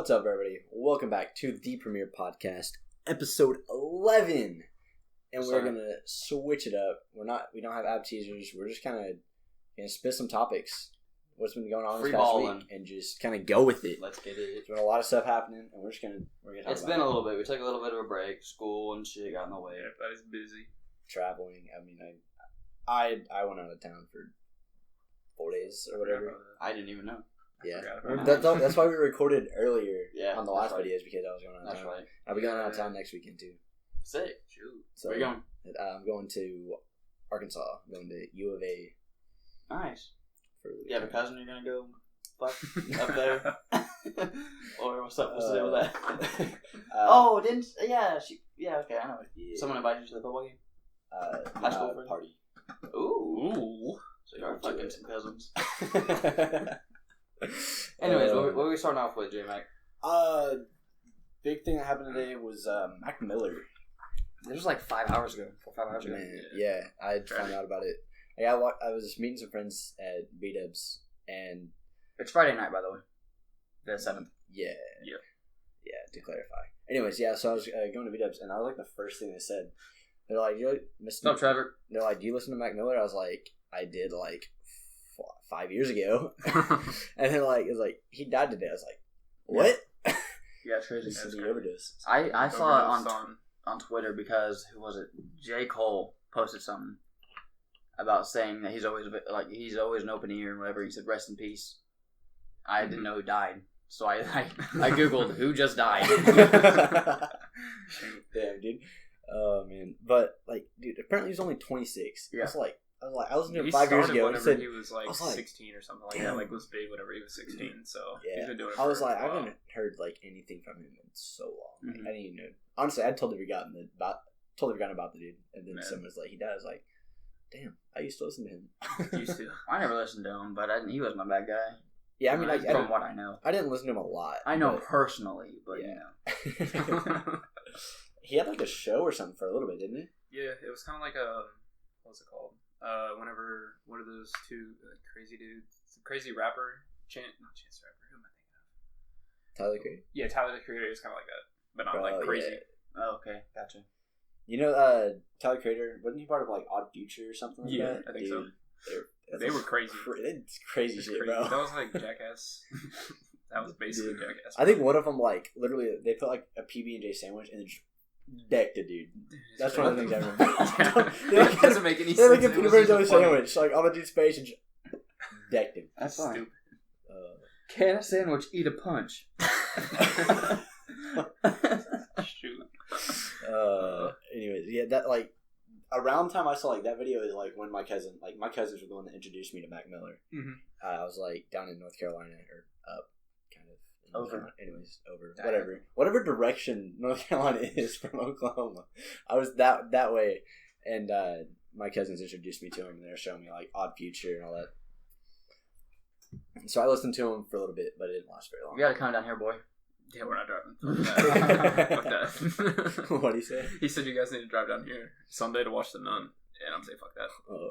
What's up, everybody? Welcome back to the Premiere Podcast, episode 11. And we're gonna switch it up. We don't have app teasers. We're just kind of gonna spit some topics. What's been going on this past week, and just kind of go with it. Let's get it. There's been a lot of stuff happening, and we're gonna talk It's been a little bit. We took a little bit of a break. School and shit got in the way. Everybody's busy. Traveling. I mean, I went out of town for 4 days or whatever. I didn't even know. Yeah, that's why we recorded earlier on the last videos, because I was going out of town. That's right. I'll be going out of town next weekend too. Sick. Shoot. So, where you going? I'm going to Arkansas. I'm going to U of A. Nice. You have a cousin you're gonna go fuck up there? Or what's up? What's the deal with that? Okay, I know. Yeah. Someone invited you to the football game? High school friend? Party. Ooh. So you're fucking some cousins. Anyways, what are we starting off with, J-Mac? Big thing that happened today was Mac Miller. It was like 5 hours ago. 4 or 5 hours ago. Man, yeah, I found out about it. I was meeting some friends at B-Dubs, and... It's Friday night, by the way. The 7th. Yeah, to clarify. Anyways, so I was going to B-Dubs, and I was like the first thing they said. They're like, What's up, Trevor? They're like, do you listen to Mac Miller? I was like, I did, like, 5 years ago. And then, like, it's like, he died today. I was like, what? Yeah, it's crazy. This is the overdose. I saw it on Twitter because, who was it? J. Cole posted something about saying that he's always an open ear and whatever. He said, rest in peace. I didn't know who died. So I Googled who just died. Damn, dude. Oh, man. But, like, dude, apparently he's only 26. Yeah. I was in 5 years ago. He was like 16 or something like that. Like, was big whenever he was 16. So he's been doing it. I was like, I haven't heard like anything from him in so long. Like, I didn't even know. Honestly, I totally forgotten about the dude. And then someone was like, he died. I was like, damn, I used to listen to him. Used to. I never listened to him, but he wasn't a bad guy. Yeah, I mean, from what I know, I didn't listen to him a lot. I know personally, but you know, he had like a show or something for a little bit, didn't he? Yeah, it was kind of like what's it called? What are those two crazy dudes? Crazy rapper, not Chance the Rapper. Who am I thinking of? Tyler the Creator. Yeah, Tyler the Creator is kind of like that, but not like crazy. Yeah. Oh, okay, gotcha. You know, Tyler the Creator, wasn't he part of like Odd Future or something like that? Yeah, I think so. They were crazy. It's crazy shit, crazy. bro. That was like Jackass. That was basically Jackass. I think one of them, like, literally, they put like a PB&J sandwich and then just decked a dude. That's one of the things I remember. It doesn't make any sense. They like a peanut butter jelly sandwich, like on the dude's face, and just decked him. That's fine. Stupid. Can a sandwich eat a punch? Shoot. Anyways, yeah, that like around the time I saw like that video is like when my cousins were the one that introduced me to Mac Miller. Mm-hmm. I was like down in North Carolina or up, kind of over. Anyways, over whatever direction North Carolina is from Oklahoma. I was that way, and my cousins introduced me to him, and they were showing me like Odd Future and all that. So I listened to him for a little bit, but it didn't last very long. You gotta come down here, boy. Yeah, we're not driving. Fuck that. What'd he say? He said you guys need to drive down here Sunday to watch The Nun. And I'm saying fuck that. Oh.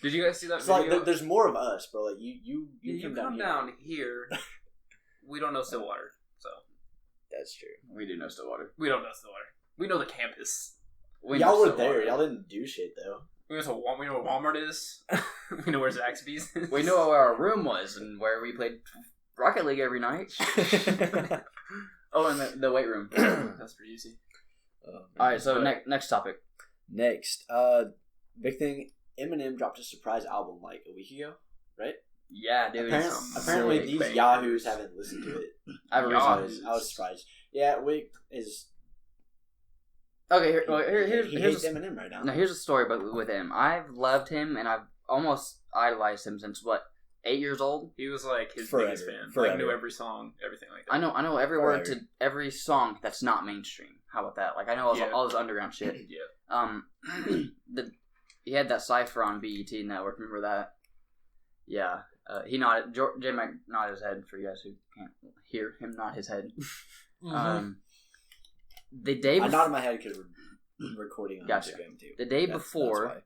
Did you guys see that video? Like, there's more of us, bro. Like you come down here. We don't know Stillwater, so. That's true. We do know Stillwater. We don't know Stillwater. We know the campus. Y'all were there. Y'all didn't do shit, though. We know what Walmart is. We know where Zaxby's is. We know where our room was and where we played Rocket League every night. Oh, and the weight room. That's pretty easy. Alright, so next topic. Next. Big thing, Eminem dropped a surprise album like a week ago, right? Yeah, dude. Apparently these yahoos haven't listened to it. I was surprised. Yeah, Wick is... Okay, he hates Eminem right now. Now, here's a story with him. I've loved him, and I've almost idolized him since, 8 years old? He was like his biggest fan. Like, knew every song, everything like that. I know every word to every song that's not mainstream. How about that? Like, I know all this underground shit. Yeah. He had that Cypher on BET Network. Remember that? Yeah. He nodded. J-Mac nodded his head for you guys who can't hear him nod his head. Mm-hmm. The day I nodded my head because we're recording on Instagram too. The day before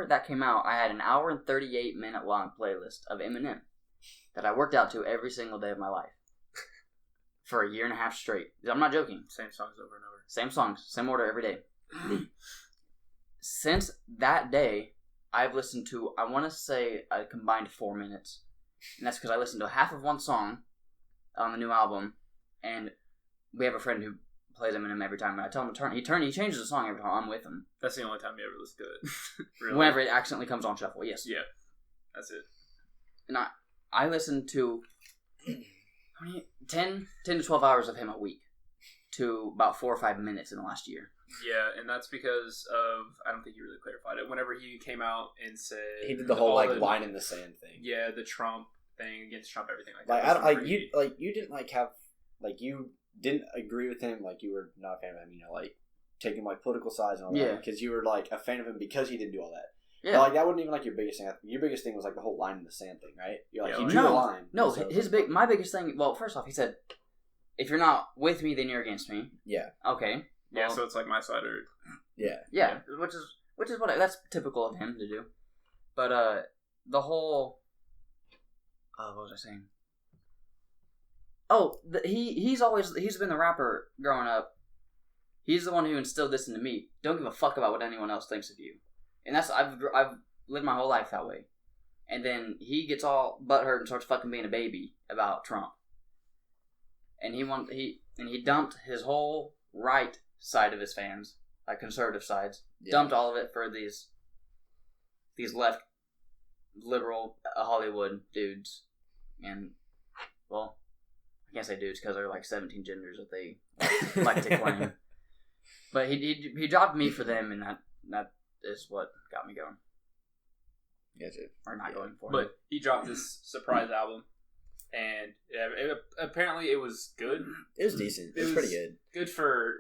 that came out, I had an hour and 38 minute long playlist of Eminem that I worked out to every single day of my life. for a year and a half straight. I'm not joking. Same songs over and over. Same songs, same order every day. Since that day, I've listened to, I want to say a combined 4 minutes. And that's because I listened to half of one song on the new album, and we have a friend who plays Eminem every time, and I tell him to turn. He changes the song every time I'm with him. That's the only time you ever listen to it. Really? Whenever it accidentally comes on shuffle, yes. Yeah, that's it. And I listened to 10 to 12 hours of him a week to about 4 or 5 minutes in the last year. Yeah, and that's because of, I don't think you really clarified it. Whenever he came out and said he did the whole line in the sand thing. Yeah, the Trump thing against Trump, everything like that. Like you didn't have you didn't agree with him. Like you were not a fan of him. Taking political sides and all that because you were a fan of him because he didn't do all that. Yeah, but, that wasn't even your biggest thing. Your biggest thing was the whole line in the sand thing, right? You're he drew the line. No, my biggest thing. Well, first off, he said, "If you're not with me, then you're against me." Yeah. Okay. Yeah, so it's my side or yeah, which is what that's typical of him to do. But the whole what was I saying? Oh, he's been the rapper growing up. He's the one who instilled this into me. Don't give a fuck about what anyone else thinks of you, and that's I've lived my whole life that way. And then he gets all butthurt and starts fucking being a baby about Trump, and he dumped his whole right side of his fans, conservative sides, dumped all of it for these left liberal Hollywood dudes, and well, I can't say dudes because there are 17 genders that they like to claim, but he dropped me for them, and that is what got me going. Or not going for. But he dropped this surprise album. And apparently it was good. It was decent. It was pretty good. Good for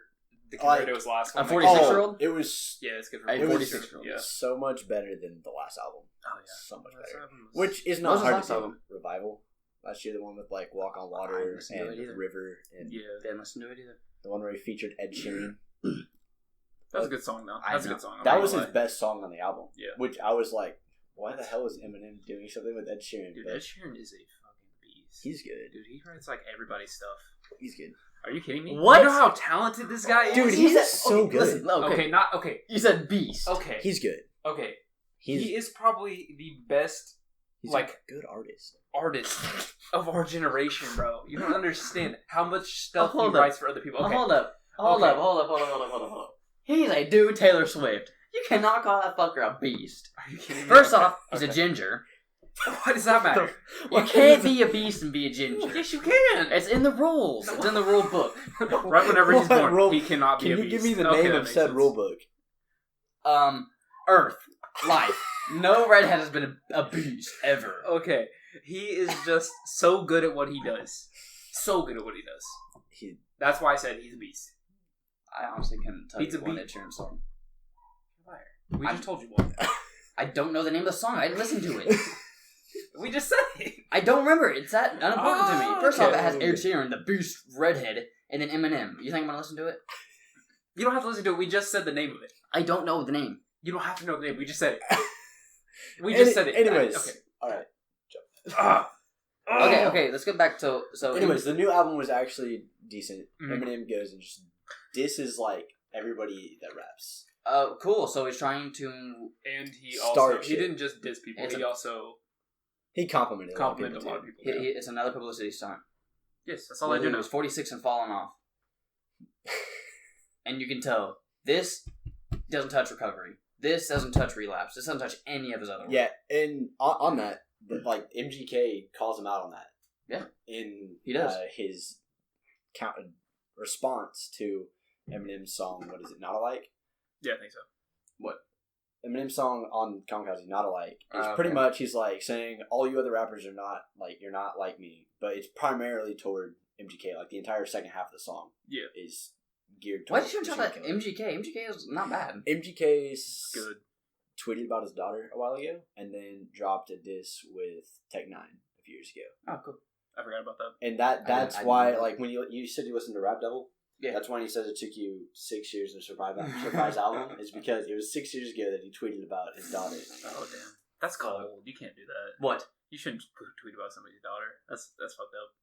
the compared to his last one. A 46-year-old? It was. Yeah, it's good for a 46-year-old. Yeah. So much better than the last album. Oh yeah, so much better. Which is not hard to do. Revival. Last year, the one with Walk on Water and River, and didn't listen to it either. The one where he featured Ed Sheeran. That was a good song though. That's a good song. That was his best song on the album. Yeah. Which I was like, why the hell is Eminem doing something with Ed Sheeran? Dude, Ed Sheeran is a fucking beast. He's good. Dude, he writes everybody's stuff. He's good. Are you kidding me? What? You know how talented this guy is? Dude, he's so good. Listen, okay. You said beast. Okay. He's good. Okay. He is probably the best he's a good artist of our generation, bro. You don't understand how much stuff he writes for other people. Okay. Hold up. He's a dude, Taylor Swift. You cannot call that fucker a beast. Are you kidding me? First off, he's a ginger. Why does that matter? You can't be a beast and be a ginger. Yes, you can. It's in the rules. It's in the rule book. Right whenever he's born, he cannot be a beast. Can you give me the name of said rule book? Earth. Life. No redhead has been a beast ever. Okay. He is just so good at what he does. So good at what he does. That's why I said he's a beast. I honestly couldn't tell you one Ed Sheeran song. We just told you one. I don't know the name of the song. I didn't listen to it. We just said it. I don't remember. It's that unimportant to me. First off, it has Ed Sheeran, the Beast Redhead, and then Eminem. You think I'm going to listen to it? You don't have to listen to it. We just said the name of it. I don't know the name. You don't have to know the name. We just said it. We just said it. Anyways. Okay. Alright. Okay. Let's get back to... Anyways, the new album was actually decent. Mm-hmm. Eminem goes and just disses everybody that raps. Cool. So he's trying to, and he didn't just diss people. He complimented a lot of people. It's another publicity stunt. Yes, that's all I do know. He was 46 and falling off, and you can tell this doesn't touch recovery. This doesn't touch relapse. This doesn't touch any of his other work. Yeah, and on that, MGK calls him out on that. Yeah, he does his response to Eminem's song. What is it? Not Alike. Yeah, I think so. What? Eminem's song on Kamikaze, Not Alike. It's pretty much, he's saying, all you other rappers are not, you're not like me. But it's primarily toward MGK. The entire second half of the song is geared towards MGK. Why did you talk about MGK? MGK is not bad. MGK's good. Tweeted about his daughter a while ago, and then dropped a diss with Tech-9 a few years ago. Oh, cool. I forgot about that. And that's why, when you said you listened to Rap Devil, yeah, that's when he says it took you 6 years to survive his album. Is because it was 6 years ago that he tweeted about his daughter. Oh damn, that's cold. You can't do that. What? You shouldn't tweet about somebody's daughter. That's fucked up.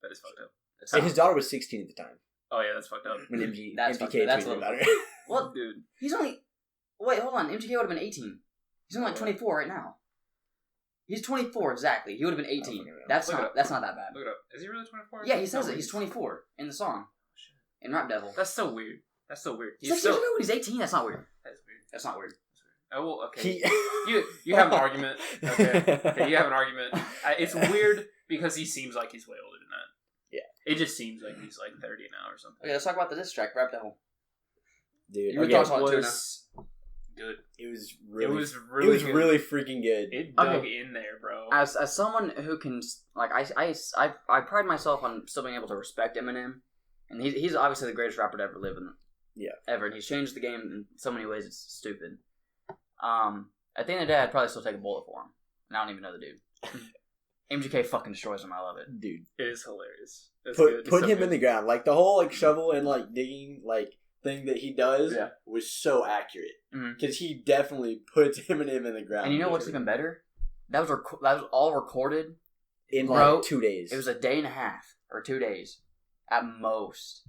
That is fucked up. And his daughter was 16 at the time. Oh yeah, that's fucked up. When MGK that's tweeted about her. What, Dude? He's only. Wait, hold on. MGK would have been 18. He's only like 24 right now. He's 24 exactly. He would have been 18. That's not that bad. Look it up. Is he really 24? Yeah, he says it. He's 24 in the song. In Rap Devil. That's so weird. He's 6 years ago when he's 18. That's not weird. That's not weird. Oh well, okay. He... you have an argument. Okay, you have an argument. It's weird because he seems like he's way older than that. Yeah. It just seems like he's like 30 now or something. Okay, let's talk about the diss track, Rap Devil. Dude, you were talking about it too now. Good. It was good. really freaking good. It dug in there, bro. As someone who can like I pride myself on still being able to respect Eminem, and he's obviously the greatest rapper to ever live ever, and he's changed the game in so many ways. It's stupid. At the end of the day, I'd probably still take a bullet for him, and I don't even know the dude. MGK fucking destroys him. I love it, dude. It is hilarious. Put him in the ground, like the whole like shovel and like digging like thing that he does was so accurate because he definitely puts Eminem in the ground. And you know what's even better? That was all recorded in like 2 days. It was a day and a half or 2 days at most.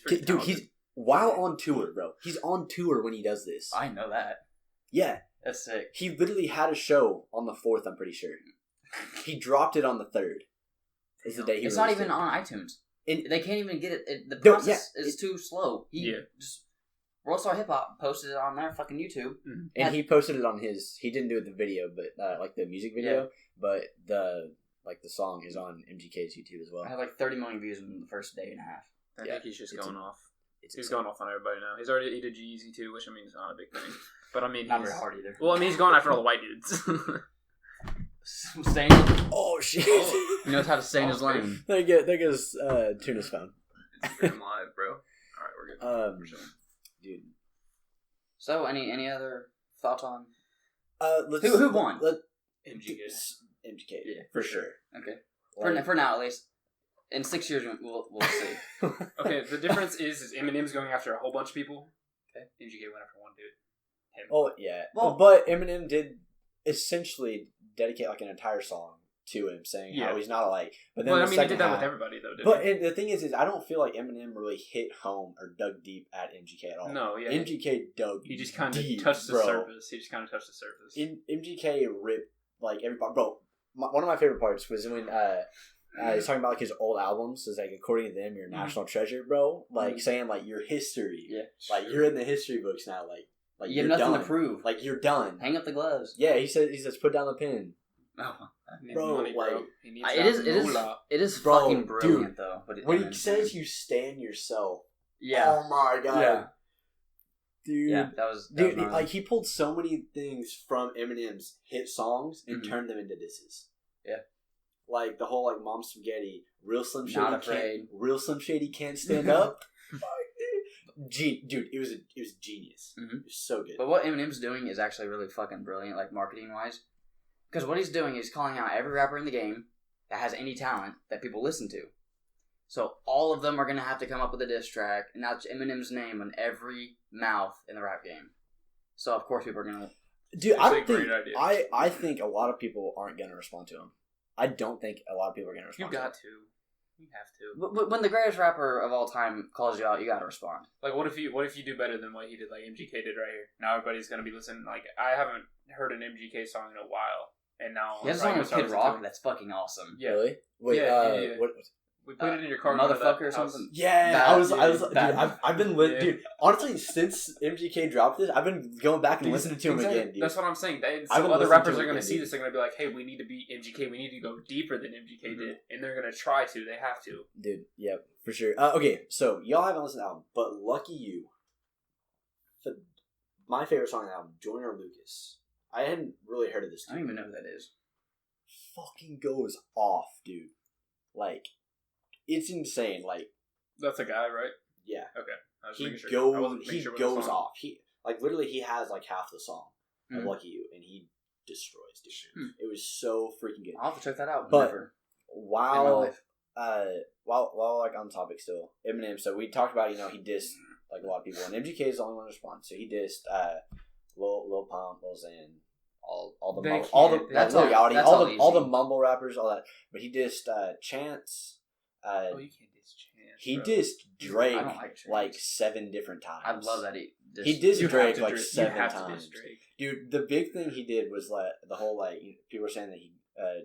Dude, he's while on tour, bro. He's on tour when he does this. I know that. Yeah, that's sick. He literally had a show on the 4th. I'm pretty sure he dropped it on the 3rd. Is the day he. It's not even on iTunes. They can't even get it. The process is too slow. Just Worldstar Hip Hop posted it on their fucking YouTube, and he posted it on his. He didn't do it the video, but like the music video, but the song is on MGK's YouTube as well. I had like 30 million views in the first day and a half. I think he's just going off. He's going off on everybody now. He's already did G-Eazy too, which I mean is not a big thing, but I mean not very hard either. Well, I mean he's going after all the white dudes. Staying. Oh shit! He knows how to stay in his lane. There goes Tuna's phone. Instagram live, bro. All right, we're good. Dude. So, any other thoughts on? Who won? MGK. MGK, yeah, for sure. Okay. For now, at least. In 6 years, we'll see. Okay, the difference is Eminem's going after a whole bunch of people. Okay. MGK went after one dude. Him. Oh yeah. Well, but Eminem did essentially dedicate like an entire song to him, saying how he's not alike. But then he did that with everybody though. And the thing is I don't feel like Eminem really hit home or dug deep at MGK at all. No, yeah. MGK dug. He just kind of touched the surface. MGK ripped like everybody. Bro, one of my favorite parts was when he's talking about like his old albums. It's like according to them, you're a national treasure, bro. Like saying like your history. Yeah. Like you're in the history books now. Like you have nothing to prove. Like you're done. Hang up the gloves. Yeah, he says put down the pen. Oh, bro, money, bro. It is fucking brilliant, dude, though. But when he says you stand yourself, yeah. Oh my god, yeah. Dude, yeah, that was like he pulled so many things from Eminem's hit songs and turned them into disses. Yeah, like the whole like Mom Spaghetti, Real Slim Shady can't stand up. Dude, it was genius. It was so good. But what Eminem's doing is actually really fucking brilliant, like marketing wise. Because what he's doing is calling out every rapper in the game that has any talent that people listen to. So all of them are going to have to come up with a diss track, and that's Eminem's name on every mouth in the rap game. So of course people are going to... Dude, I think a lot of people aren't going to respond to him. I don't think a lot of people are going to respond to him. You have to. But when the greatest rapper of all time calls you out, you got to respond. Like, what if you do better than what he did, like MGK did right here? Now everybody's going to be listening. Like, I haven't heard an MGK song in a while. And now he has a song with Kid Rock that's fucking awesome. Yeah. Really? Wait, yeah. What, we put it in your car, motherfucker or something. Yeah, dude, I've been dude. Honestly, since MGK dropped this, I've been going back and listening to him again, dude. That's what I'm saying. So other rappers are going to see this. They're going to be like, "Hey, we need to beat MGK. We need to go deeper than MGK did," and they're going to try to. They have to. Dude, yeah, for sure. Okay, so y'all haven't listened to the album, but Lucky You, my favorite song on the album, Joyner Lucas. I hadn't really heard of this dude. I don't even know who that is. Fucking goes off, dude. Like, it's insane. Like, that's a guy, right? Yeah. Okay. He goes off. He literally he has like half the song of Lucky You, and he destroys, dude. It was so freaking good. I'll have to check that out. But while like on the topic still, Eminem. So we talked about he dissed like a lot of people, and MGK is the only one to respond. So he dissed Lil Pump, Lil Xan, all the mumble rappers, all that. But he dissed Chance. You can't diss Chance. He bro. dissed Drake I don't like Drake. like 7 different times. I love that He dissed You Drake have to like diss- 7 you have to times. diss Drake. Dude, the big thing he did was like the whole like people were saying that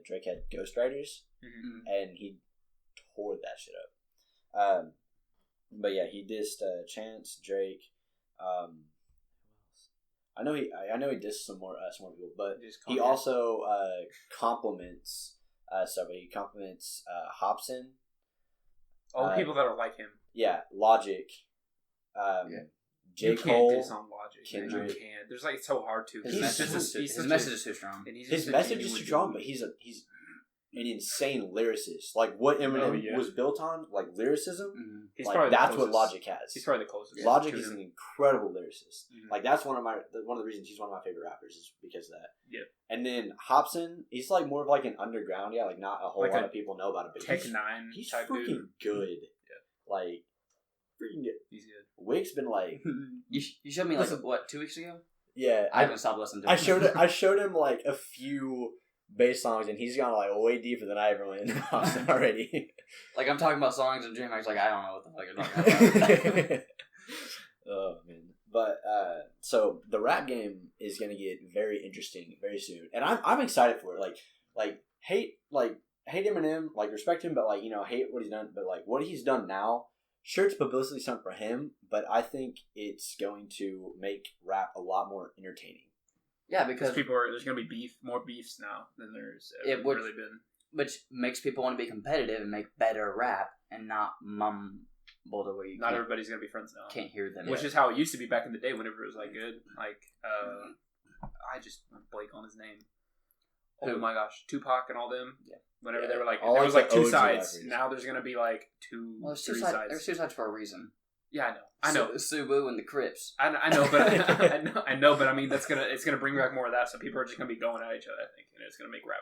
Drake had ghostwriters, and he tore that shit up. But yeah, he dissed Chance, Drake. I know he dissed some more people, but he also compliments somebody. He compliments Hobson. All the people that are like him. Yeah, Logic. J. You Cole. can't diss on Logic. Kendrick. You can't. There's like it's so hard to. His message is too strong. His message is too strong, but he's an insane lyricist. Like what Eminem was built on, like lyricism. Mm-hmm. He's like that's what Logic has. He's probably the closest. Logic is an incredible lyricist. Mm-hmm. Like that's one of the reasons he's one of my favorite rappers is because of that. Yeah. And then Hobson, he's like more of like an underground, like not a whole like lot of people know about him. But Tech Nine. He's type freaking dude. good. Yeah. Like freaking good. He's good. Wick's been like you showed me like what 2 weeks ago? Yeah, I haven't stopped listening to him. I showed him like a few bass songs, and he's gone like way deeper than I ever went in Hobson already. Like I'm talking about songs and DreamHack's like I don't know what the fuck you're talking about. Oh man, but so the rap game is gonna get very interesting very soon, and I'm excited for it. Like hate Eminem, like respect him, but like hate what he's done, but like what he's done now. Sure, it's publicity stunt for him, but I think it's going to make rap a lot more entertaining. Yeah, because there's going to be more beefs now than there's really been. Which makes people want to be competitive and make better rap and not mumble the way not everybody's going to be friends now. Can't hear them. Which is how it used to be back in the day whenever it was like good. Like, I just blank on his name. Oh my gosh, Tupac and all them. Yeah. Whenever they were like, there was like 2 sides. Now there's gonna be like 2, 3 sides. There's 2 sides for a reason. Yeah, I know. Subu and the Crips. I know, but I know, but I mean it's gonna bring back more of that. So people are just gonna be going at each other. I think, and it's gonna make rap.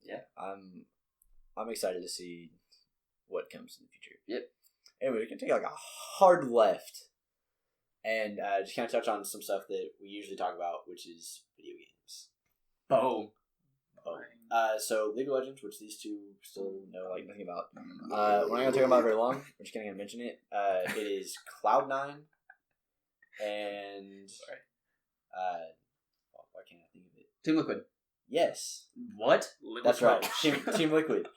Yeah, I'm excited to see what comes in the future. Yep. Anyway, we can take like a hard left, and just kind of touch on some stuff that we usually talk about, which is video games. Boom. So League of Legends, which these two still know like nothing about. We're not gonna talk about it very long. We're just gonna mention it. It is Cloud9 and why can't I think of it? Team Liquid. Yes. What? That's right. Team Liquid.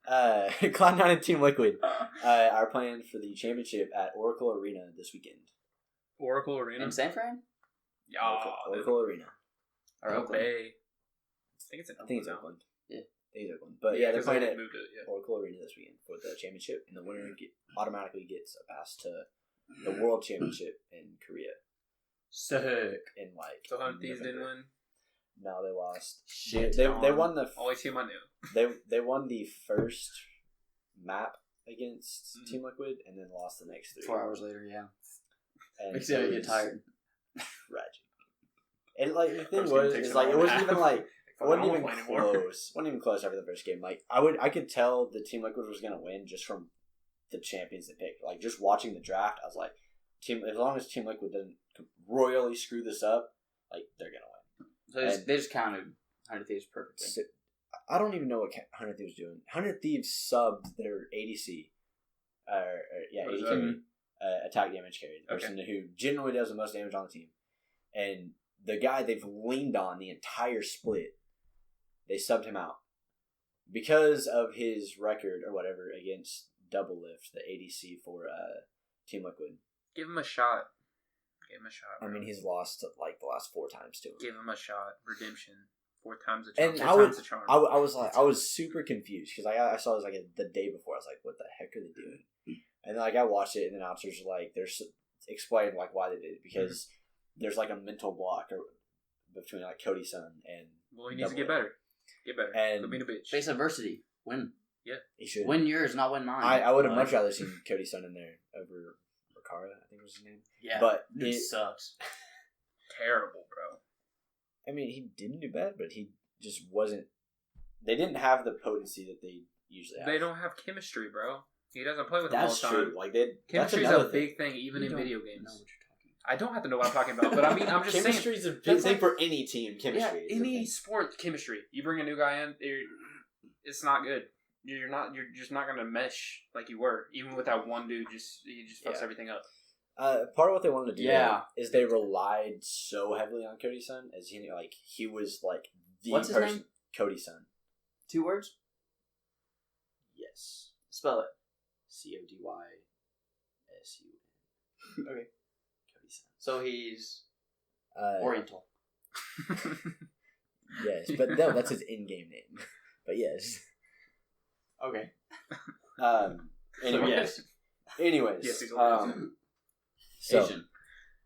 Cloud9 and Team Liquid are playing for the championship at Oracle Arena this weekend. Oracle Arena in San Fran? Yeah. Oracle Arena. Or Oakland. I think it's Oakland. Yeah. I think it's Oakland. But yeah, they're playing at yeah. Oracle Arena this weekend for the championship, and the winner automatically gets a pass to the World Championship in Korea. Sick. In like. So Hunt Thieves didn't win? No, they lost. Shit. They won the only team I knew. They won the first map against Team Liquid, and then lost the next 3. 4 hours later, yeah. And makes you get tired. Tragic. And like the thing was, is like it wasn't even like. It wasn't even close. Wasn't even close after the first game. Like I could tell the Team Liquid was gonna win just from the champions they picked. Like just watching the draft, I was like, as long as Team Liquid doesn't royally screw this up, like they're gonna win. So they just counted 100 Thieves perfectly. I don't even know what 100 Thieves doing. 100 Thieves subbed their ADC, AD attack damage carry, the person who generally does the most damage on the team, and the guy they've leaned on the entire split. They subbed him out because of his record or whatever against Double Lift, the ADC for Team Liquid. Give him a shot. Bro. I mean, he's lost like the last 4 times to him. Give him a shot. Redemption. 4 times a charm. And 4 times a charm. I was super confused because I saw this like the day before. I was like, what the heck are they doing? And then like I watched it, and then officers were like, there's explained like why they did it because there's like a mental block between like Cody's son and. Well, he needs to get better. Get better. And quit being a bitch. Face adversity. Win. Yeah. He should. Win yours, not win mine. I would have much rather seen Cody's son in there over Riccara, I think was his name. Yeah. But it sucks. Terrible, bro. I mean, he didn't do bad, but he just wasn't. They didn't have the potency that they usually have. They don't have chemistry, bro. He doesn't play with them all the time. That's true. Like chemistry is a big thing, even in video games. I don't have to know what I'm talking about, but I mean, I'm just saying. Chemistry is a big thing for any team. Chemistry. Yeah, any sport chemistry. You bring a new guy in, it's not good. you're just not gonna mesh like you were, even with that one dude. He just fucks everything up. Part of what they wanted to do is they relied so heavily on Cody's son, as he was like the What's his name? Cody's son. 2 words? Yes. Spell it. CODYSUN. Okay. Cody's son. So he's Oriental. Yes, but no, that's his in-game name. But yes. Okay. Anyways. Yes, he's so, Asian.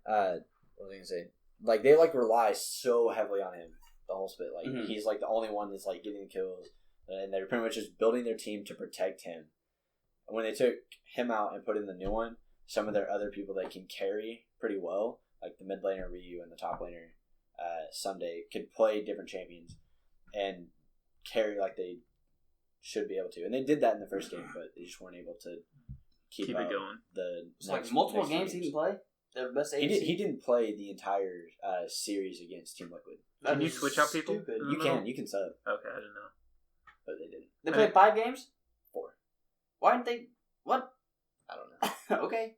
What was I gonna say? Like they rely so heavily on him the whole split. Like he's like the only one that's like getting the kills, and they're pretty much just building their team to protect him. And when they took him out and put in the new one, some of their other people that can carry pretty well, like the mid laner Ryu and the top laner Sunday, could play different champions and carry like they should be able to. And they did that in the first game, but they just weren't able to keep it going. Multiple games he didn't play. Their best ADC? He didn't play the entire series against Team Liquid. Can you switch out people? You can sub. Okay, I didn't know. But they didn't. They played 5 games? 4. Why didn't they? What? I don't know. Okay.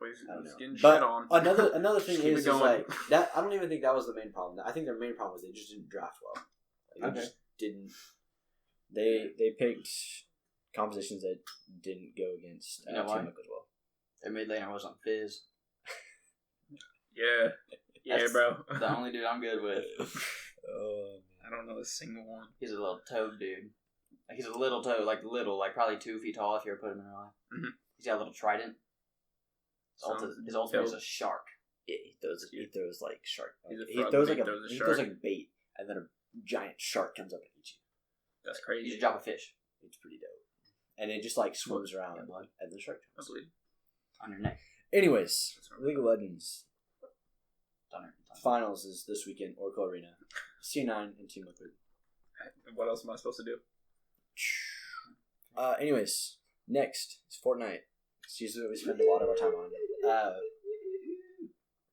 I don't know. Getting but shit on. another thing is like that. I don't even think that was the main problem. I think their main problem was they just didn't draft well. Like, they just didn't. They picked compositions that didn't go against Team Liquid as well. Their mid laner was on Fizz. Yeah, bro. The only dude I'm good with. I don't know a single one. He's a little toad dude. Like he's a little toad, like probably 2 feet tall if you ever put him in real life. Mm-hmm. He's got a little trident. His ultimate is a shark. Yeah, he throws like shark. He throws like bait, and then a giant shark comes up and eats you. That's crazy. You just drop a fish. It's pretty dope. And it just like swims around and the shark comes. On your neck. Anyways, League of Legends finals is this weekend, Oracle Arena. C9 and Team Liquid. What else am I supposed to do? Anyways, next is Fortnite. It's usually what we spend a lot of our time on.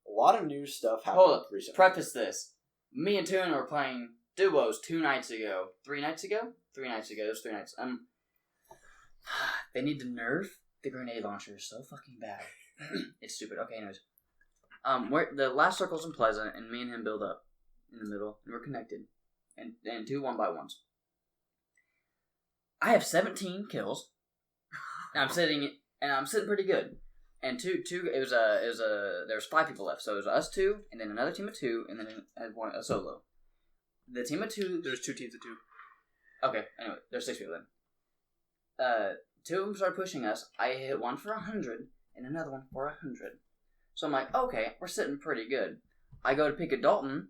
A lot of new stuff happened recently. Preface this. Me and Tuna were playing duos 2 nights ago. 3 nights ago? 3 nights ago. It was 3 nights. They need to nerf the grenade launcher. It's so fucking bad. It's stupid. Okay, anyways. The last circle's in Pleasant, and me and him build up in the middle, and we're connected. And 2 1-by-1s. I have 17 kills. And I'm sitting pretty good. And there was 5 people left. So it was us 2, and then another team of 2, and then a solo. The team of 2. There's 2 teams of 2. Okay. Anyway, there's 6 people then. 2 of them started pushing us. I hit one for 100, and another one for 100. So I'm like, okay, we're sitting pretty good. I go to pick a Tuna.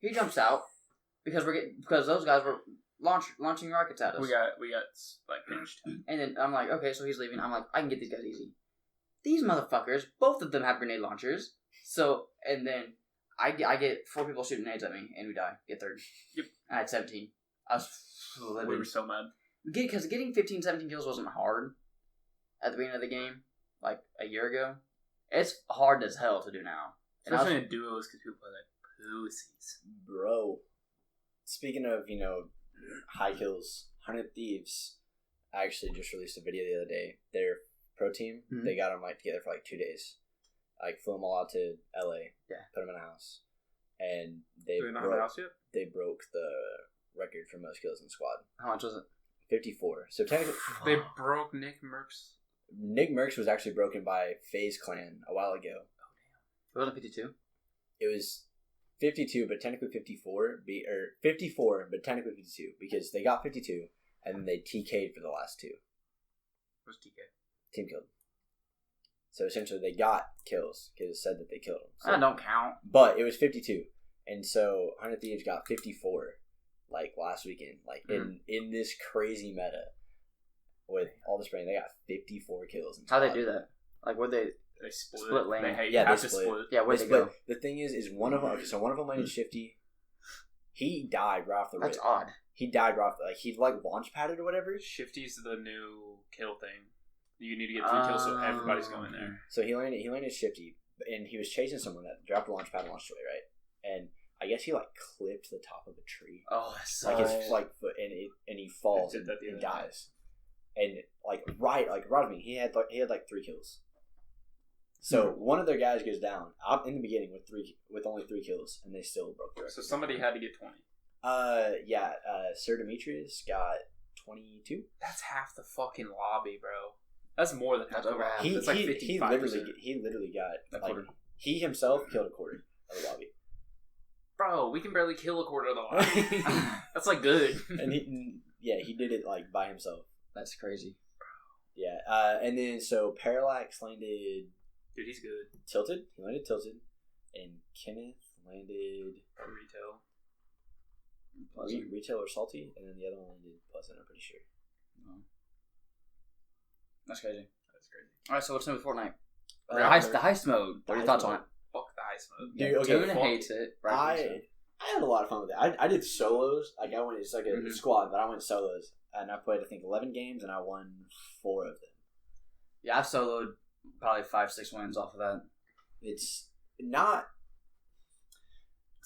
He jumps out because those guys were launching rockets at us. We got like pinched. And then I'm like, okay, so he's leaving. I'm like, I can get these guys easy. These motherfuckers, both of them have grenade launchers. So, and then I get 4 people shooting nades at me, and we die. Get 3rd. Yep. I had 17. We were so mad. Because getting 15, 17 kills wasn't hard at the beginning of the game, like a year ago. It's hard as hell to do now. Especially in duos, because people play like pussies. Bro. Speaking of, high kills, 100 Thieves actually just released a video the other day. Their pro team, they got them together for 2 days. Flew them all out to LA. Yeah. Put them in a house. And Do they not have a house yet? They broke the record for most kills in the squad. How much was it? 54. So technically, they broke Nick Merckx. Nick Merckx was actually broken by FaZe Clan a while ago. It wasn't 52. It was 52, but technically 54. 54, but technically 52 because they got 52 and then they TK'd for the last 2. What's TK? Team killed. So essentially, they got kills because it said that they killed them. So, that don't count. But it was 52, and so 100 Thieves got 54 last weekend. In this crazy meta with all the spraying, they got 54 kills. How'd they do that? Where'd they split lane? They split. Yeah, where'd they go? The thing is one of them. Okay, so one of them landed Shifty. He died right off the rip. That's odd. He died right off he launch padded or whatever. Shifty's the new kill thing. You need to get 3 kills, so everybody's going there. So he landed Shifty, and he was chasing someone that dropped a launch pad and launched away, right? And I guess he like clipped the top of a tree. Oh, that's like his like foot, and he falls and dies. And like right of me, he had like 3 kills. So one of their guys goes down out in the beginning with only 3 kills, and they still broke the record. So somebody had to get 20. Sir Demetrius got 22. That's half the fucking lobby, bro. That's more than half the lobby. That's like 55%. He literally got like he himself killed a quarter of the lobby. Bro, we can barely kill a quarter of the lobby. That's like good. And he did it like by himself. That's crazy. Yeah, and then so Parallax landed. Dude, he's good. Tilted. He landed Tilted, and Kenneth landed Retail. Retail or Salty, and then the other one landed Pleasant. I'm pretty sure. Oh. That's crazy. All right, so what's new with Fortnite? The heist mode. What are your thoughts on it? Fuck the heist mode. Dude, okay, Tuna hates it. I had a lot of fun with it. I did solos. Like I went, it's like a squad, but I went solos, and I played I think 11 games, and I won 4 of them. Yeah, I've soloed probably 5-6 wins off of that. It's not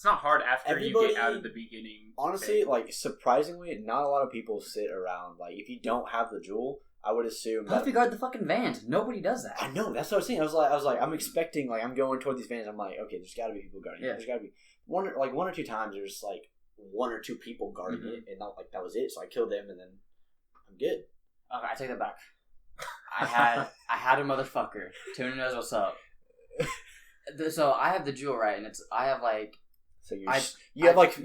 hard after you get out of the beginning. Honestly, phase. Like surprisingly, not a lot of people sit around. Like if you don't have the jewel, I would assume. How do you guard the fucking vans? Nobody does that. I know. That's what I was saying. I was like, I'm expecting. Like I'm going toward these vans. I'm like, okay, there's got to be people guarding. Yeah. There's got to be one or two times. There's like 1 or 2 people guarding it, and not like that was it. So I killed them, and then I'm good. Okay, I take that back. I had a motherfucker. Tuna knows what's up. So I have the jewel right, and I have like. So you have like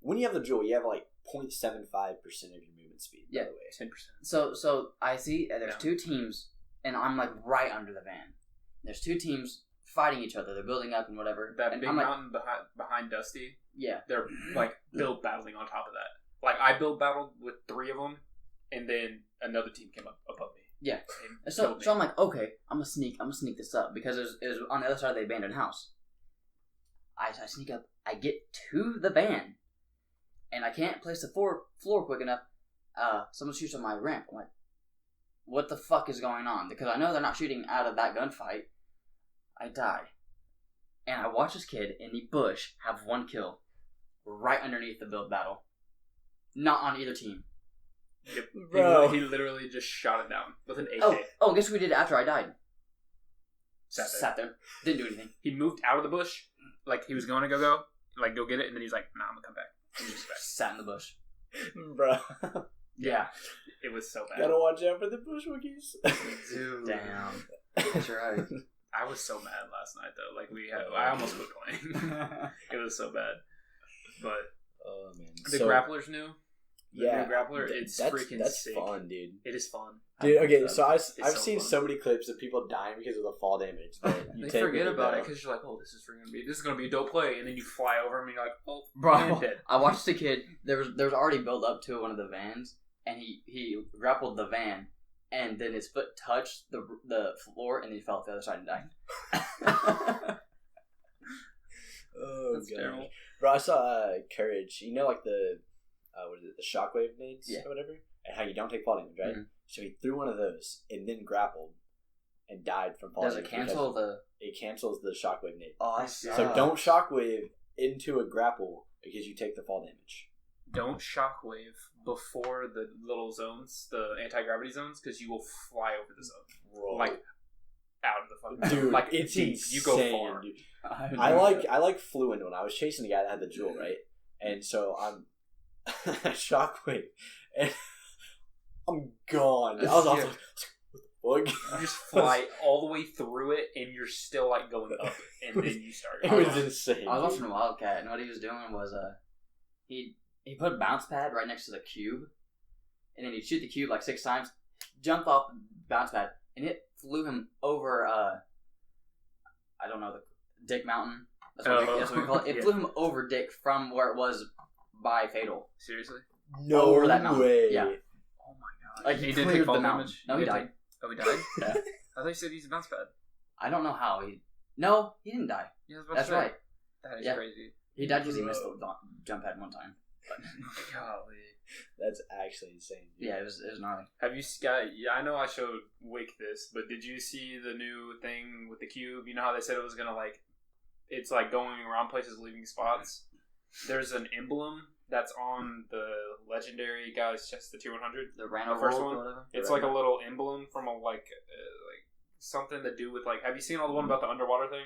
when you have the jewel, you have like 0.75% of your movement speed. Yeah, by the way. 10%. So I see there's 2 teams, and I'm like right under the van. There's 2 teams fighting each other. They're building up and whatever. That and big I'm mountain behind Dusty. Yeah, they're like build battling on top of that. Like I build battled with 3 of them, and then another team came up above me. Yeah. So I'm like, okay, I'm gonna sneak this up because it was on the other side of the abandoned house. I sneak up. I get to the van, and I can't place the floor quick enough. Someone shoots on my ramp. I'm like, what the fuck is going on? Because I know they're not shooting out of that gunfight. I die. And I watch this kid in the bush have 1 kill right underneath the build battle. Not on either team. Yep. Bro. He literally just shot it down with an AK. Oh, guess what we did after I died? Sat there. Didn't do anything. He moved out of the bush. Like, he was going to go get it, and then he's like, nah, I'm going to come back. And he just sat in the bush. Bro. Yeah. It was so bad. Gotta watch out for the bushwookies. Dude. Damn. That's right. I was so mad last night, though. Like, I almost quit playing. It was so bad. But, oh, man. The grappler's new. The new grappler, that's sick. Fun, dude. It is fun. Dude, okay, so I've seen so many clips of people dying because of the fall damage. They forget about it because you're like, oh, this is gonna be a dope play, and then you fly over and you're like, oh, bro, I'm dead. I watched a kid. There was already built up to one of the vans, and he grappled the van, and then his foot touched the floor, and he fell to the other side and died. Oh, that's terrible. Bro, I saw Courage. You know, like the what is it? The shockwave nades or whatever, and how you don't take fall damage, right? Mm-hmm. So he threw one of those and then grappled and died from fall damage. Does it cancel It cancels the shockwave nade. Oh, I see. So don't shockwave into a grapple because you take the fall damage. Don't shockwave before the little zones, the anti-gravity zones, because you will fly over the zone. Bro. Like out of the fucking dude. Like it's deep. Insane, you go far. Dude. I like flew in when I was chasing the guy that had the jewel, right? And so I'm shockwave, and I'm gone. I was like, what the fuck? You just fly all the way through it, and you're still like going up, and then you start. It was insane. I was watching a Wildcat, and what he was doing was he put a bounce pad right next to the cube, and then he'd shoot the cube like 6 times, jump off the bounce pad, and it flew him over. I don't know, the Dick Mountain. That's what we call it. It flew him over Dick from where it was by Fatal. Seriously? No over that mountain. Way. Yeah. Oh my god. Like he didn't take fall damage. No, he died. Oh, he died? Yeah. I thought you said he's a bounce pad. I don't know how No, he didn't die. Yeah, that's right. That is crazy. He died because he missed the jump pad one time. But golly. That's actually insane. Dude. Yeah, it was gnarly. Have you got? Yeah, I know I showed Wick this, but did you see the new thing with the cube? You know how they said it was gonna like, it's like going around places, leaving spots. there's an emblem that's on the legendary guy's chest, the Tier 100. The Randall first one. one. It's like a little emblem from a like something to do with like. Have you seen all the one about the underwater thing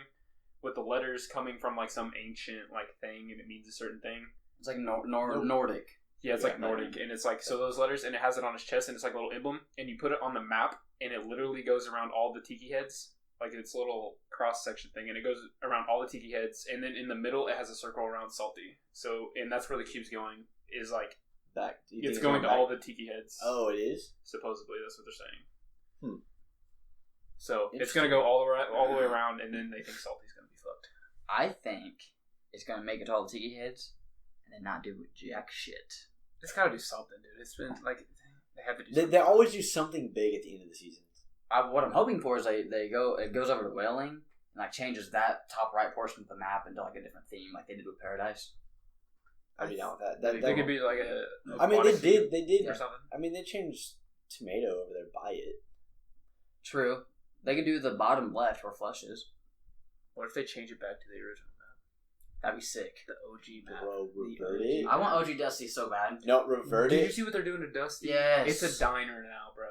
with the letters coming from like some ancient like thing and it means a certain thing? It's like Nordic. Yeah, it's like Nordic, and it's like so those letters, and it has it on his chest, and it's like a little emblem, and you put it on the map, and it literally goes around all the tiki heads, like it's a little cross section thing, and it goes around all the tiki heads, and then in the middle it has a circle around Salty. So, and that's where the cube's going. Is like back. It's going to all the tiki heads. Oh, it is. Supposedly, that's what they're saying. So it's gonna go all the way around, and then they think Salty's gonna be fucked. I think it's gonna make it to all the tiki heads, and then not do jack shit. It's gotta do something, dude. It's been like they have to do. They always do something big at the end of the season. What I'm hoping for is it goes over to whaling and like changes that top right portion of the map into like a different theme, like they did with Paradise. I'd be down with that. They could be like a. I mean, they did or something. I mean, they changed Tomato over there by it. True. They could do the bottom left where Flush is. What if they change it back to the original map? That'd be sick. The OG map. Bro, revert it. I want OG Dusty so bad. No, revert it. Did you see what they're doing to Dusty? Yes. It's a diner now, bro.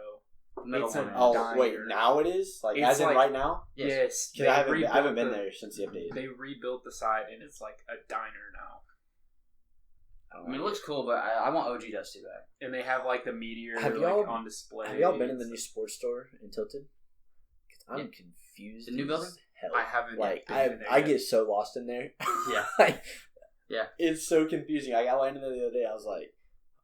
It's a Oh, diner. wait, now it is? Like, It's as in like- right now? Yes. Because I haven't been there since the update. They rebuilt the side, and it's like a diner now. I mean, it looks cool, but I want OG Dusty back. And they have like the meteor Have like, y'all- on display. Have y'all been in the new sports store in Tilted? 'Cause I'm Yeah. confused. The new as building? Hell. I haven't. Like, been in there I yet. get so lost in there. Yeah. Like, Yeah. It's so confusing. I got landed there the other day. I was like,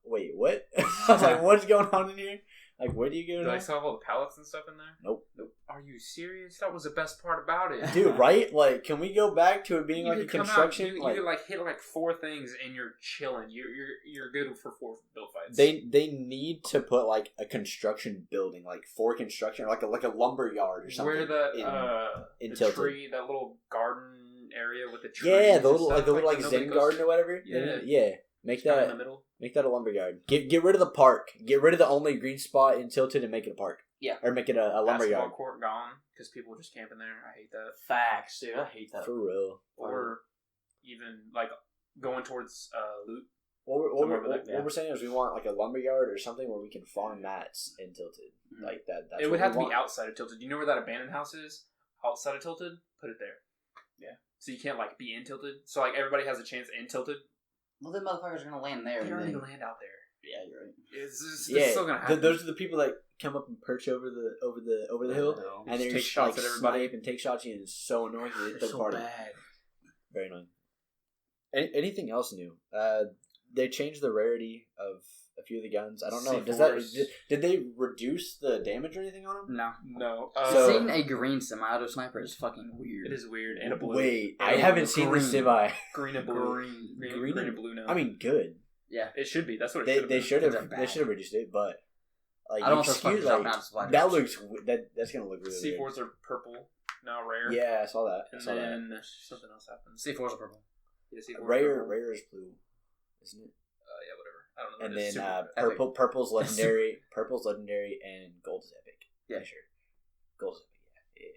wait, what? I was like, what's going on in here? Like, where do you go Did now? I still have all the pallets and stuff in there? Nope. Are you serious? That was the best part about it. Dude, right? Like, can we go back to it being You like a could come construction? Out, you could like hit like 4 things and you're chilling. You're good for 4 build fights. They need to put like a construction building, like for construction, or like a lumber yard or something. Where the Tilted. tree, that little garden area with the trees. Yeah, and stuff, the little like nobody Zen goes- garden or whatever. Yeah. Make down in that the middle. Make that a lumber yard. Get rid of the park. Get rid of the only green spot in Tilted and make it a park. Yeah. Or make it a lumber Basketball yard. court gone because people just camping there. I hate that. Facts, dude. I hate that. For real. Or even like going towards loot. What Yeah. we're saying is we want like a lumber yard or something where we can farm mats in Tilted. Mm-hmm. Like that. That's It what would have we to be want. outside of Tilted. Do you know where that abandoned house is? Outside of Tilted? Put it there. Yeah. So you can't like be in Tilted. So like everybody has a chance in Tilted. Well, them motherfuckers are gonna land there. They don't and need then... to land out there. Yeah, you're right. It's Yeah, still gonna happen. those are the people that come up and perch over the hill, and they take just shots like, at everybody. snipe and take shots. And it's so annoying. It's They're so party. bad. Very annoying. Anything else new? They changed the rarity of a few of the guns. I don't know. Did they reduce the damage or anything on them? No. So- Seeing a green semi-auto sniper is fucking weird. It is weird. And a blue. Wait, And I a haven't blue. seen the green. semi. Green and blue. Green and blue now. I mean, good. Yeah. it should be. That's what it They should have should been. have. They should have reduced it, but like, I don't want those fuckers excuse dropping like out of supply that drops. looks that's gonna look really weird. C4s are purple. Now rare. Yeah, I saw that. And I saw then something else happens. C4's are purple. Yeah, C4 that. is Rare purple. is blue, isn't it? Yeah, whatever. I don't know. And It's then super- purple's legendary. Purple's legendary, and gold is epic. Yeah. Sure. Gold is epic.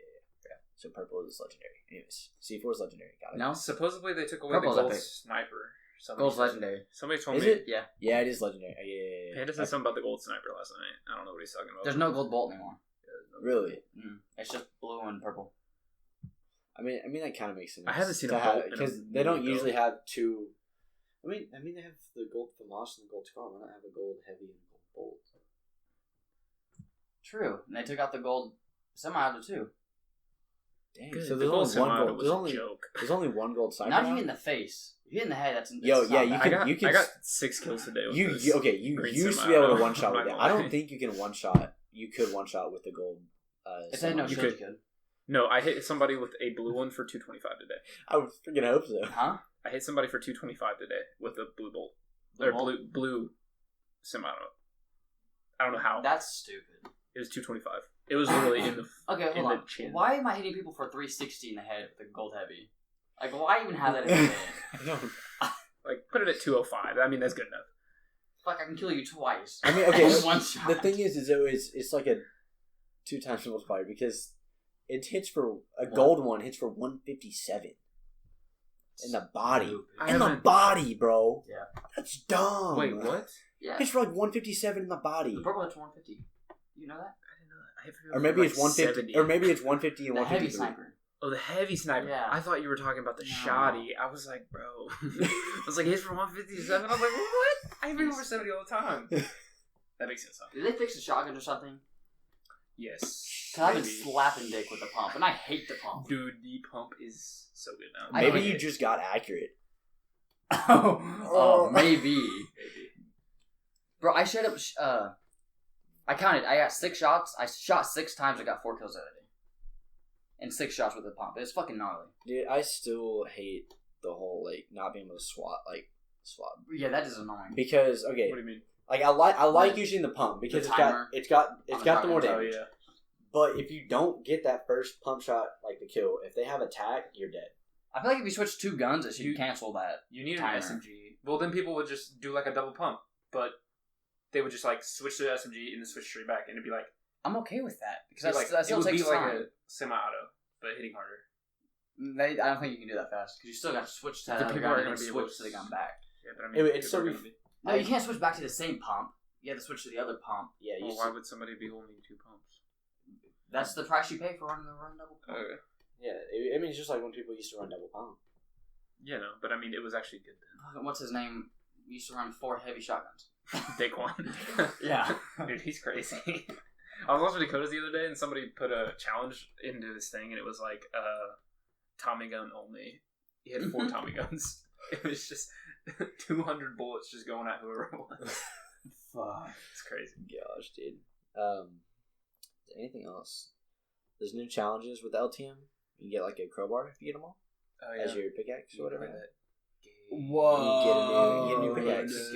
Yeah. So purple is legendary. Anyways, C4 is legendary. Got it. No? Supposedly they took away Purple's the gold epic. sniper. Gold's legendary. Somebody told Is me. it? Yeah. Yeah, it is legendary. Yeah. Panda said something about the gold sniper last night. I don't know what he's talking about. There's no gold bolt anymore. Really? It's just blue and purple. I mean that kind of makes sense. I haven't seen a bolt in a because they don't movie, usually have two. I mean they have the gold FAMAS and the gold Scar. Why not have a gold heavy and a gold bolt? True. And they took out the gold semi-auto too. Dang. Good. So The there's gold only one semi-auto gold. was There's a joke. only one gold sniper. Not if you now? hit in the face. If you hit in the head, that's Yo, that's yeah, not you bad. can- I got 6 kills today. With this You green used to be able to semi-auto. one shot with I'm that. not I gonna don't think you can one shot. You could one shot with the gold. If they had no You shield, could. you could. No, I hit somebody with a blue one for 225 today. I would freaking hope so. Huh? I hit somebody for 225 today with a blue bolt. Blue Or bolt? blue semi-auto. I don't know how. That's stupid. It was 225. It was literally in the Okay, in hold the on. chin. Why am I hitting people for 360 in the head with the gold heavy? Like, why even have that in the head? I don't. Like, put it at 205. I mean, that's good enough. Fuck, I can kill you twice. I mean, okay. With one shot. The thing is it's like a 2 times multiplier because it hits for a gold one hits for 157. In the body. In the body, bro. Yeah. That's dumb. Wait, what? Yeah. It's for like 157 in the body. The purple hit's 150. You know that? I didn't know that. Or maybe it's 150. 70. Or maybe it's 150 and The 153. heavy sniper. Oh, the heavy sniper. Yeah. I thought you were talking about the No. shoddy. I was like, bro. I was like, he's from 157. I was like, what? I bring over 70 all the time. That makes sense. Did they fix the shotgun or something? Yes. Cause I've been slapping dick with the pump, and I hate the pump. Dude, the pump is so good now. Maybe you just got accurate. Maybe. Bro, I showed up. I counted. I got 6 shots. I shot 6 times. I got 4 kills that day. And 6 shots with the pump. It's fucking gnarly. Dude, I still hate the whole like not being able to swat. Yeah, that is annoying. Because okay, What do you mean? like I like using the pump because The it's got the more Oh, damage. yeah. But if you don't get that first pump shot, like the kill, if they have attack, you're dead. I feel like if you switch 2 guns, it should cancel that. You need timer. an SMG. Well, then people would just do like a double pump. But they would just like switch to the SMG and then switch straight back. And it'd be like... I'm okay with that. Because it that still would takes be like time. a semi-auto, but hitting harder. I don't think you can do that fast. Because you still got to switch to The another people got are to gonna be switch to the gun back. Yeah, but I mean, It's so... No, you can't switch back to the same pump. You have to switch to the other pump. Yeah, Well, why would somebody be holding 2 pumps? That's the price you pay for running the run double pump. Okay. Yeah, I mean, it's just like when people used to run double pump. Yeah, no, but I mean, it was actually good then. What's his name? We used to run 4 heavy shotguns. Daquan. Yeah. Dude, he's crazy. I was watching Dakota's the other day, and somebody put a challenge into this thing, and it was like, Tommy gun only. He had 4 Tommy guns. It was just 200 bullets just going at whoever it was. Fuck. It's crazy. Gosh, dude. Anything else? There's new challenges with LTM. You can get like a crowbar if you get them all. Oh, yeah. As your pickaxe or whatever. Whoa. You get a new pickaxe.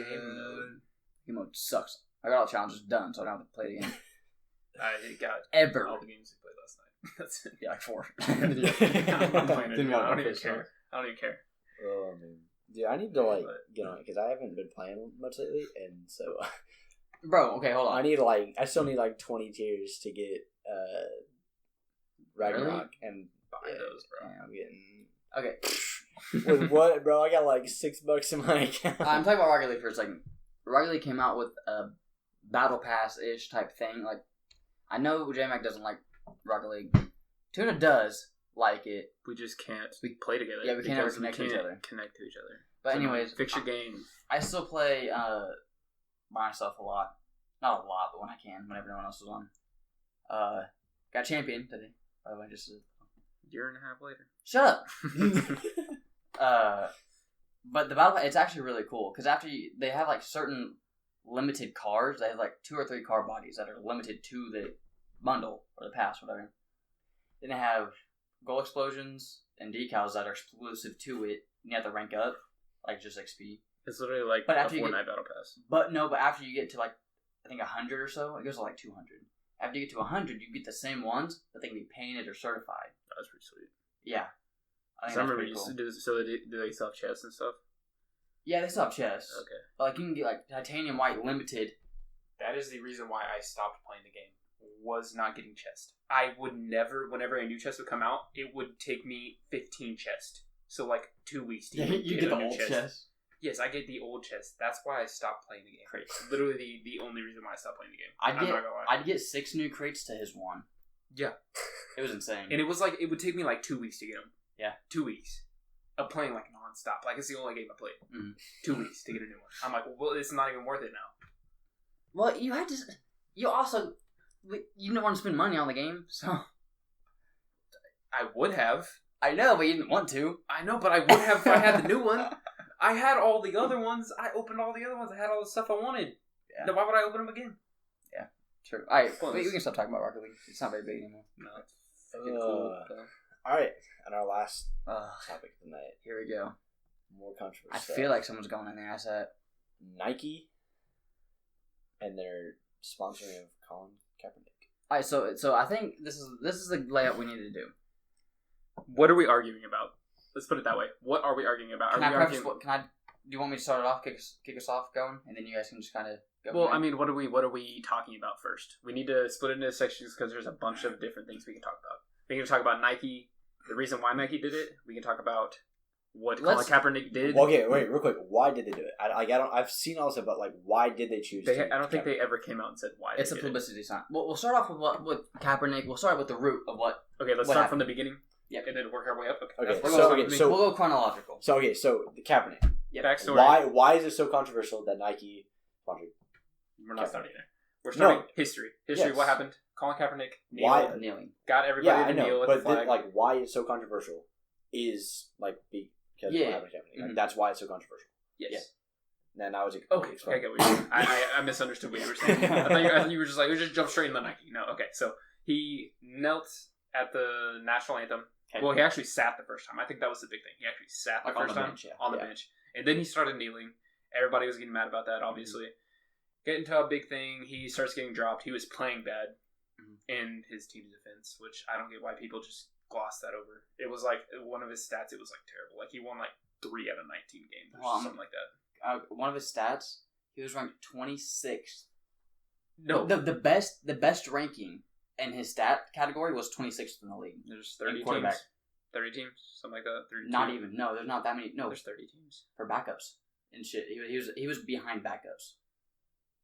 Game mode sucks. I got all the challenges done, so I don't have to play it again. I got Ever. all the games we played last night. That's it. Yeah, like 4. I'm playing it. Didn't I don't know even care. I don't even care. Oh man, dude, I need to like get on it because I haven't been playing much lately, and so Bro, okay, hold on. I still need like 20 tiers to get Ragnarok and Buy those, bro. I'm getting Okay. Wait, what, bro? I got like $6 in my account. I'm talking about Rocket League for a second. Rocket League came out with a battle pass-ish type thing. Like, I know J-Mac doesn't like Rocket League. Tuna does like it. We just can't play together. Yeah, we can't ever because connect to each other. Connect to each other. But So, anyways, fix your game. I still play by myself a lot. Not a lot, but when I can, whenever no one else is on. Got champion today. By the way, just Year and a half later. shut up. But the battle, it's actually really cool because after they have like certain limited cars. They have like 2 or 3 car bodies that are limited to the bundle or the pass, whatever. Then they have goal explosions and decals that are exclusive to it. And you have to rank up, like just XP. It's literally like But a after you Fortnite battle pass. But after you get to like, I think 100 or so, it goes to like 200. After you get to 100, you get the same ones, but they can be painted or certified. That's pretty sweet. Yeah. I think I that's remember pretty you cool. used to do, so do they sell chests and stuff? Yeah, they still have chests. Okay. But like you can get like titanium white limited. That is the reason why I stopped playing the game. Was not getting chest. I would never, whenever a new chest would come out, it would take me 15 chests. So like 2 weeks to even you get get a the new old chest. chest. Yes, I get the old chest. That's why I stopped playing the game. Crazy. Literally the only reason why I stopped playing the game. I'm not gonna lie. I'd get 6 new crates to his 1. Yeah. It was insane. And it was like, it would take me like 2 weeks to get them. Yeah. 2 weeks. Of playing like nonstop. Like it's the only game I played. Mm-hmm. 2 weeks to get a new one. I'm like, well, it's not even worth it now. Well, you had to. You also. You didn't want to spend money on the game, so. I would have. I know, but you didn't want to. I know, but I would have if I had the new one. I had all the other ones. I opened all the other ones. I had all the stuff I wanted. Yeah. Now, why would I open them again? Yeah, true. Alright, we can stop talking about Rocket League. It's not very big anymore. No, it's fucking cool. Alright, and our last topic of the night. Here we go. More controversy. I feel like someone's going in there. I said Nike and their sponsoring of Colin Kaepernick. Alright, so I think this is the layout we need to do. What are we arguing about? Let's put it that way. What are we arguing about? Do you want me to start it off, kick us off going, and then you guys can just kind of go? Well, I mean, what are we talking about first? We need to split it into sections because there's a bunch of different things we can talk about. We can talk about Nike, the reason why Nike did it. We can talk about what Colin Kaepernick did. Okay, wait, real quick. Why did they do it? I've seen all this stuff, but like, why did they choose? I don't think they ever came out and said why. It's a publicity stunt. We'll start off with Kaepernick. We'll start with the root of what. Okay, let's start from the beginning. Yeah, and then work our way up. Okay, so we'll go chronological. So the Kaepernick. Yeah, backstory. Why is it so controversial that Nike sponsored? We're not starting there. We're starting history. History. Yes. What happened? Colin Kaepernick kneeling. Got everybody to kneel with the flag. Like, why it's so controversial is like because what happened to Kaepernick. Like, that's why it's so controversial. Yes. Then I was okay. I get what you're saying. I misunderstood what you were saying. I thought you were just like, we just jump straight into Nike. No. Okay. So he knelt at the national anthem. Okay. Well, he actually sat the first time. I think that was the big thing. He actually sat the first time on the bench, and then he started kneeling. Everybody was getting mad about that, obviously. Get into a big thing. He starts getting dropped. He was playing bad in his team's defense, which I don't get why people just gloss that over. It was like one of his stats. It was like terrible. Like he won like 3 out of 19 games or something like that. One of his stats, he was ranked 26th. No, the best ranking in his stat category was 26th in the league. There's 30 teams. 30 teams, something like that. 32. Not even. No, there's not that many. No, there's 30 teams for backups and shit. He was behind backups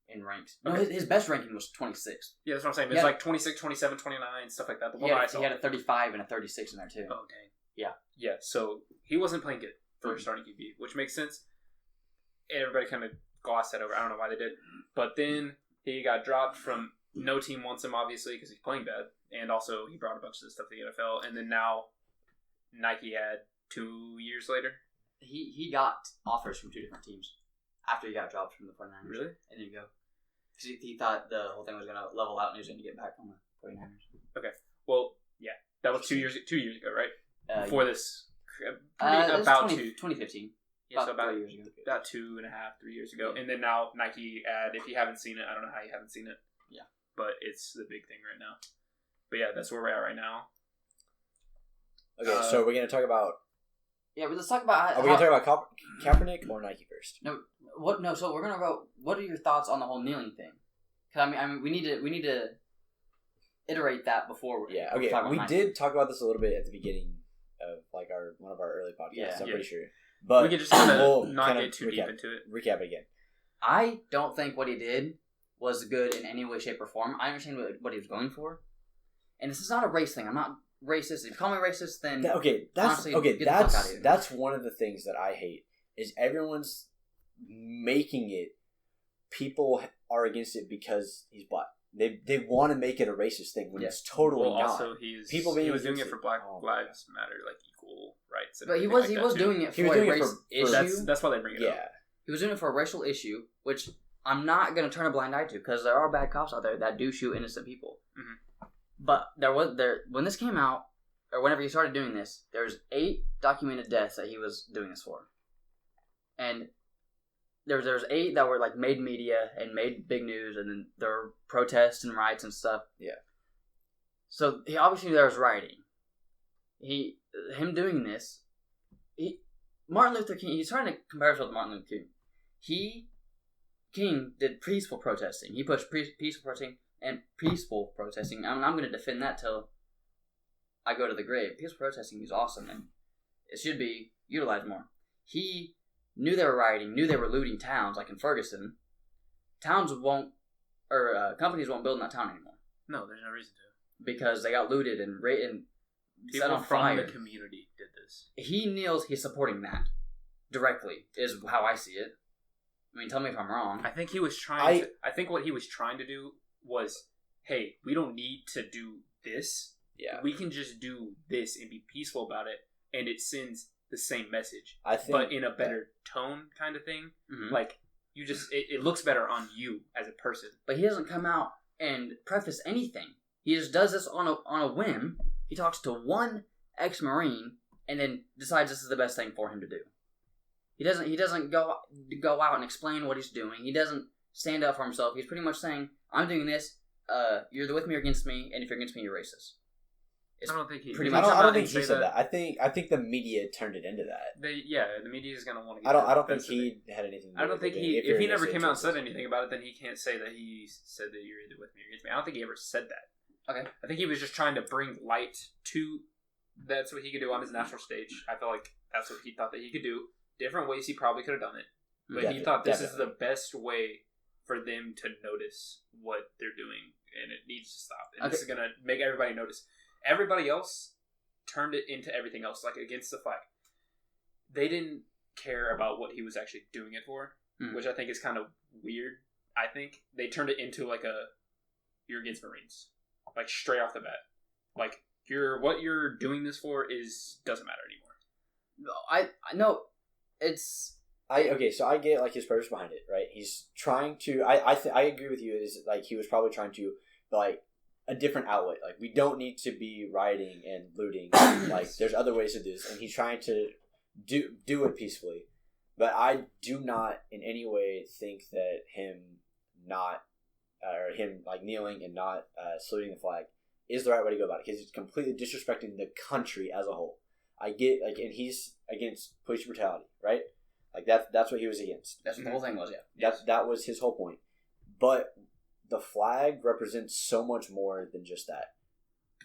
in ranks. No, his best ranking was 26th. Yeah, that's what I'm saying. It's like 26, 27, 29, stuff like that. The one I saw. He had a 35 and a 36 in there too. Oh dang. Yeah. Yeah. So he wasn't playing good for starting QB, which makes sense. Everybody kind of glossed that over. I don't know why they did, but then he got dropped from. No team wants him, obviously, because he's playing bad. And also, he brought a bunch of this stuff to the NFL. And then now, Nike had 2 years later. He got offers from 2 different teams after he got dropped from the 49ers. Really? And there you go. Because he thought the whole thing was going to level out and he was going to get back on the 49ers. Okay. Well, yeah. That was 2 years ago, right? Before this. About 2015. Yeah, so about 3 years ago. About 2.5, 3 years ago. Yeah. And then now, Nike ad, if you haven't seen it, I don't know how you haven't seen it. Yeah. But it's the big thing right now. But yeah, that's where we're at right now. Okay, so we're going to talk about... Yeah, let's talk about... Are we going to talk about Kaepernick or Nike first? No, so we're going to go... What are your thoughts on the whole kneeling thing? Because, I mean, we need to iterate that before... Yeah, okay, we did talk about this a little bit at the beginning of, like, one of our early podcasts, I'm pretty sure. But we can just kind of not get too deep into it. Recap it again. I don't think what he did... was good in any way, shape, or form. I understand what he was going for. And this is not a race thing. I'm not racist. If you call me racist, then... That's one of the things that I hate, is everyone's making it... People are against it because he's black. They want to make it a racist thing when it's totally not. Also, he was doing it for Black Lives Matter, like equal rights. But he was doing it for a race issue. That's why they bring it up. He was doing it for a racial issue, which... I'm not going to turn a blind eye to, because there are bad cops out there that do shoot innocent people. Mm-hmm. But when this came out, or whenever he started doing this, there's 8 documented deaths that he was doing this for. And there's 8 that were like made media and made big news, and then there were protests and riots and stuff. Yeah. So he obviously there was rioting. Him doing this, Martin Luther King, he's trying to compare himself to Martin Luther King. King did peaceful protesting. He pushed peaceful protesting. I'm going to defend that till I go to the grave. Peaceful protesting is awesome, and it should be utilized more. He knew they were rioting, knew they were looting towns, like in Ferguson. Companies won't build in that town anymore. No, there's no reason to. Because they got looted and set on fire. People from the community did this. He kneels, he's supporting that directly, is how I see it. I mean, tell me if I'm wrong. I think he was trying I think what he was trying to do was, hey, we don't need to do this. Yeah. We can just do this and be peaceful about it, and it sends the same message. But in a better tone kind of thing. Mm-hmm. Like, you just, it looks better on you as a person. But he doesn't come out and preface anything. He just does this on a whim. He talks to one ex-Marine and then decides this is the best thing for him to do. He doesn't go out and explain what he's doing. He doesn't stand up for himself. He's pretty much saying, I'm doing this, you're either with me or against me, and if you're against me, you're racist. I don't think he said that. I think the media turned it into that. The media is going to want to. I don't think he had anything. I don't think if he never came out and said anything about it, then he can't say that he said that you're either with me or against me. I don't think he ever said that. Okay. I think he was just trying to bring light to. That's what he could do on his national stage. I feel like That's what he thought that he could do. Different ways he probably could have done it. But he thought this is the best way for them to notice what they're doing. And it needs to stop. And this is going to make everybody notice. Everybody else turned it into everything else, like against the flag. They didn't care about what he was actually doing it for, which I think is kind of weird. I think they turned it into like you're against Marines. Like straight off the bat. Like what you're doing this for doesn't matter anymore. So I get like his purpose behind it, right? He's trying to. I agree with you. Is like he was probably trying to like a different outlet. Like we don't need to be rioting and looting. Like there's other ways to do this, and he's trying to do it peacefully. But I do not in any way think that him like kneeling and not saluting the flag is the right way to go about it, because he's completely disrespecting the country as a whole. I get like, and he's against police brutality, right? Like that's what he was against. That's what the whole thing was, yeah. That was his whole point. But the flag represents so much more than just that.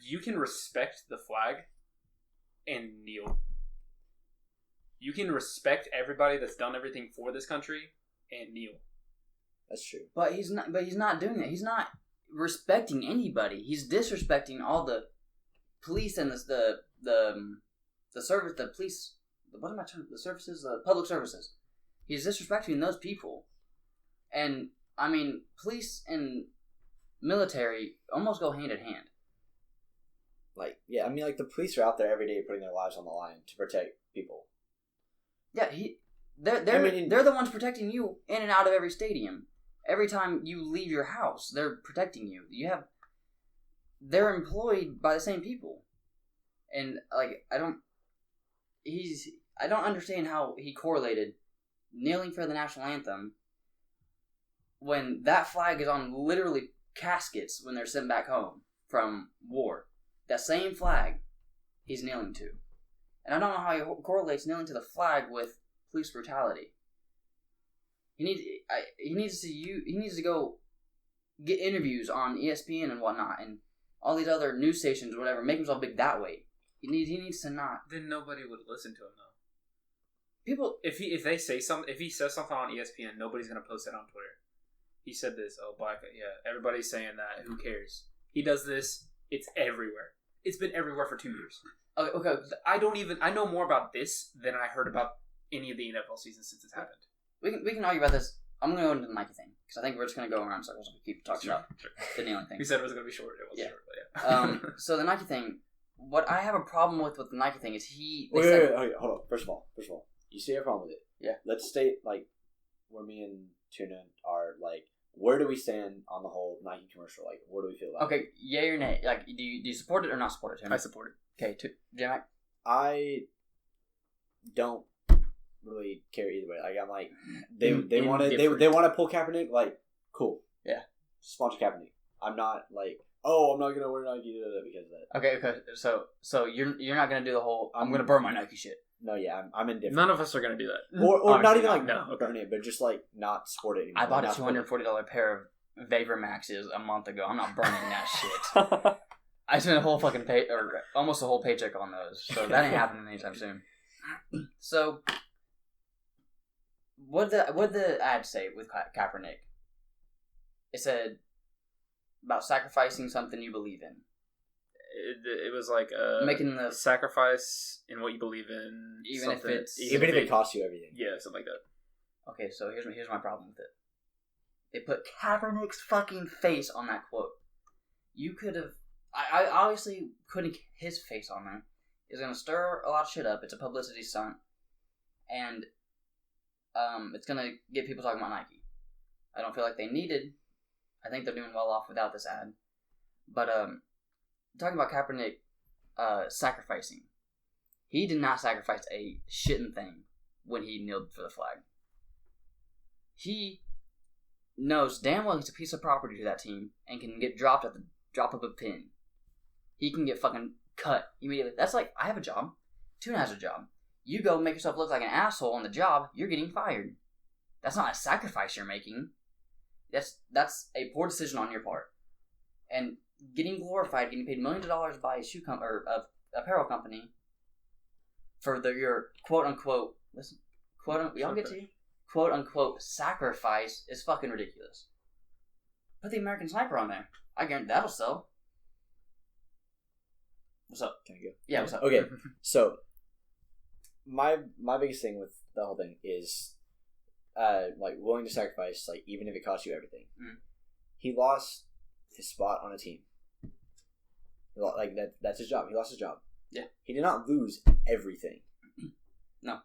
You can respect the flag and kneel. You can respect everybody that's done everything for this country and kneel. That's true. But he's not doing that. He's not respecting anybody. He's disrespecting all the police and the service, the police. What am I trying to? The services, the public services. He's disrespecting those people, and I mean, police and military almost go hand in hand. Like, yeah, I mean, like the police are out there every day putting their lives on the line to protect people. Yeah, they're the ones protecting you in and out of every stadium. Every time you leave your house, they're protecting you. They're employed by the same people, and like I don't understand how he correlated kneeling for the national anthem when that flag is on literally caskets when they're sent back home from war. That same flag he's kneeling to. And I don't know how he correlates kneeling to the flag with police brutality. He needs to go get interviews on ESPN and whatnot and all these other news stations or whatever, make himself big that way. He needs to not. Then nobody would listen to him though. People, if he says something on ESPN, nobody's gonna post it on Twitter. He said this. Oh, black. Yeah, everybody's saying that. Who cares? He does this. It's everywhere. It's been everywhere for 2 years. Okay. I know more about this than I heard about any of the NFL seasons since it's happened. We can argue about this. I'm going to go into the Nike thing because I think we're just going to go around circles and keep talking about the kneeling thing. We said it was going to be short. It was short, but yeah. So the Nike thing. What I have a problem with the Nike thing is Wait, hold on. First of all, you see a problem with it. Yeah. Let's state like where me and Tuna are like. Where do we stand on the whole Nike commercial? Like, what do we feel about it? Okay, yay or nay? Like, do you support it or not support it, Tim? I support it. Okay, J-Mac? I don't really care either way. Like, I'm like, they want to pull Kaepernick. Like, cool. Yeah. Sponsor Kaepernick. I'm not like, I'm not gonna wear Nike because of that. Okay. So you're not gonna do the whole. I'm gonna burn my Nike shit. No, yeah, I'm indifferent. None of us are going to do that. Or not even like burn it, but just like not support it anymore. I bought a $240 pair of Vapor Maxes a month ago. I'm not burning that shit. I spent a whole fucking almost a whole paycheck on those, so that ain't happening anytime soon. So, what the ad say with Kaepernick? It said about sacrificing something you believe in. It was like making the sacrifice in what you believe in, even if it costs you everything. Yeah, something like that. Okay, so here's my problem with it. They put Kaepernick's fucking face on that quote. You could have. I obviously couldn't get his face on there. It's gonna stir a lot of shit up. It's a publicity stunt, and it's gonna get people talking about Nike. I don't feel like they needed. I think they're doing well off without this ad, but talking about Kaepernick sacrificing. He did not sacrifice a shitting thing when he kneeled for the flag. He knows damn well he's a piece of property to that team and can get dropped at the drop of a pin. He can get fucking cut immediately. That's like, I have a job. Tuna has a job. You go make yourself look like an asshole on the job, you're getting fired. That's not a sacrifice you're making. That's a poor decision on your part. And getting glorified, getting paid millions of dollars by a shoe company or apparel company, for your quote unquote y'all get to you? Quote unquote sacrifice is fucking ridiculous. Put the American Sniper on there. I guarantee that'll sell. What's up? Can I go? Yeah, what's up? Okay, so my biggest thing with the whole thing is like willing to sacrifice, like even if it costs you everything. Mm. He lost his spot on a team. Like that's his job. He lost his job. Yeah. He did not lose everything. No.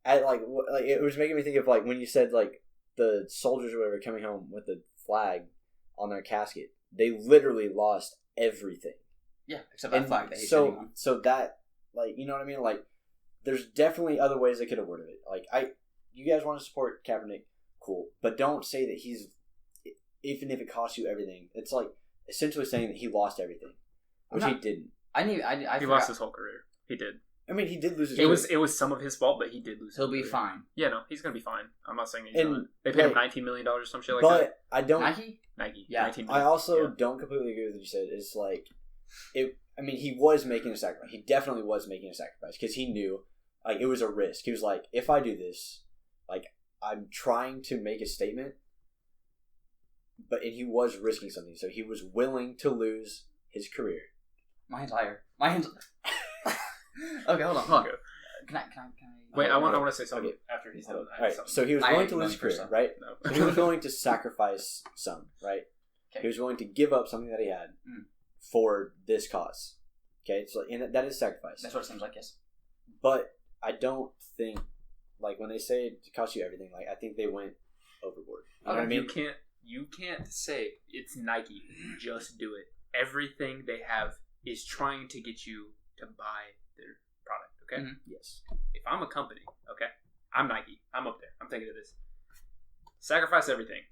Like it was making me think of like when you said like the soldiers or whatever coming home with the flag on their casket. They literally lost everything. Yeah, except that flag that he's so sitting on. So that, like, you know what I mean? Like, there's definitely other ways they could have worded it. Like, you guys want to support Kaepernick, cool, but don't say that he's, even if it costs you everything. It's like essentially saying that he lost everything, which he didn't. He lost his whole career. He did. I mean, he did lose his career. It was some of his fault, but he did lose. He'll be fine. Yeah, no, he's gonna be fine. I'm not saying he's not. They paid him $19 million or some shit like that. But I don't. Nike. Yeah. I also don't completely agree with what you said. It's like, I mean, he was making a sacrifice. He definitely was making a sacrifice because he knew, like, it was a risk. He was like, if I do this, like, I'm trying to make a statement, and he was risking something. So he was willing to lose his career. Mine's higher. Okay, hold on. Can I? Wait, I want to say something after he's done. All right. So he was willing to lose his career, right? No. So he was willing to sacrifice some, right? Okay. He was willing to give up something that he had for this cause. Okay, so and that is sacrifice. That's what it seems like, yes. But I don't think, like, when they say it costs you everything, like, I think they went overboard. You know what I mean? You can't say it's Nike. Just do it. Everything they have is trying to get you to buy their product. Okay. Mm-hmm. Yes. If I'm a company, okay, I'm Nike. I'm up there. I'm thinking of this. Sacrifice everything,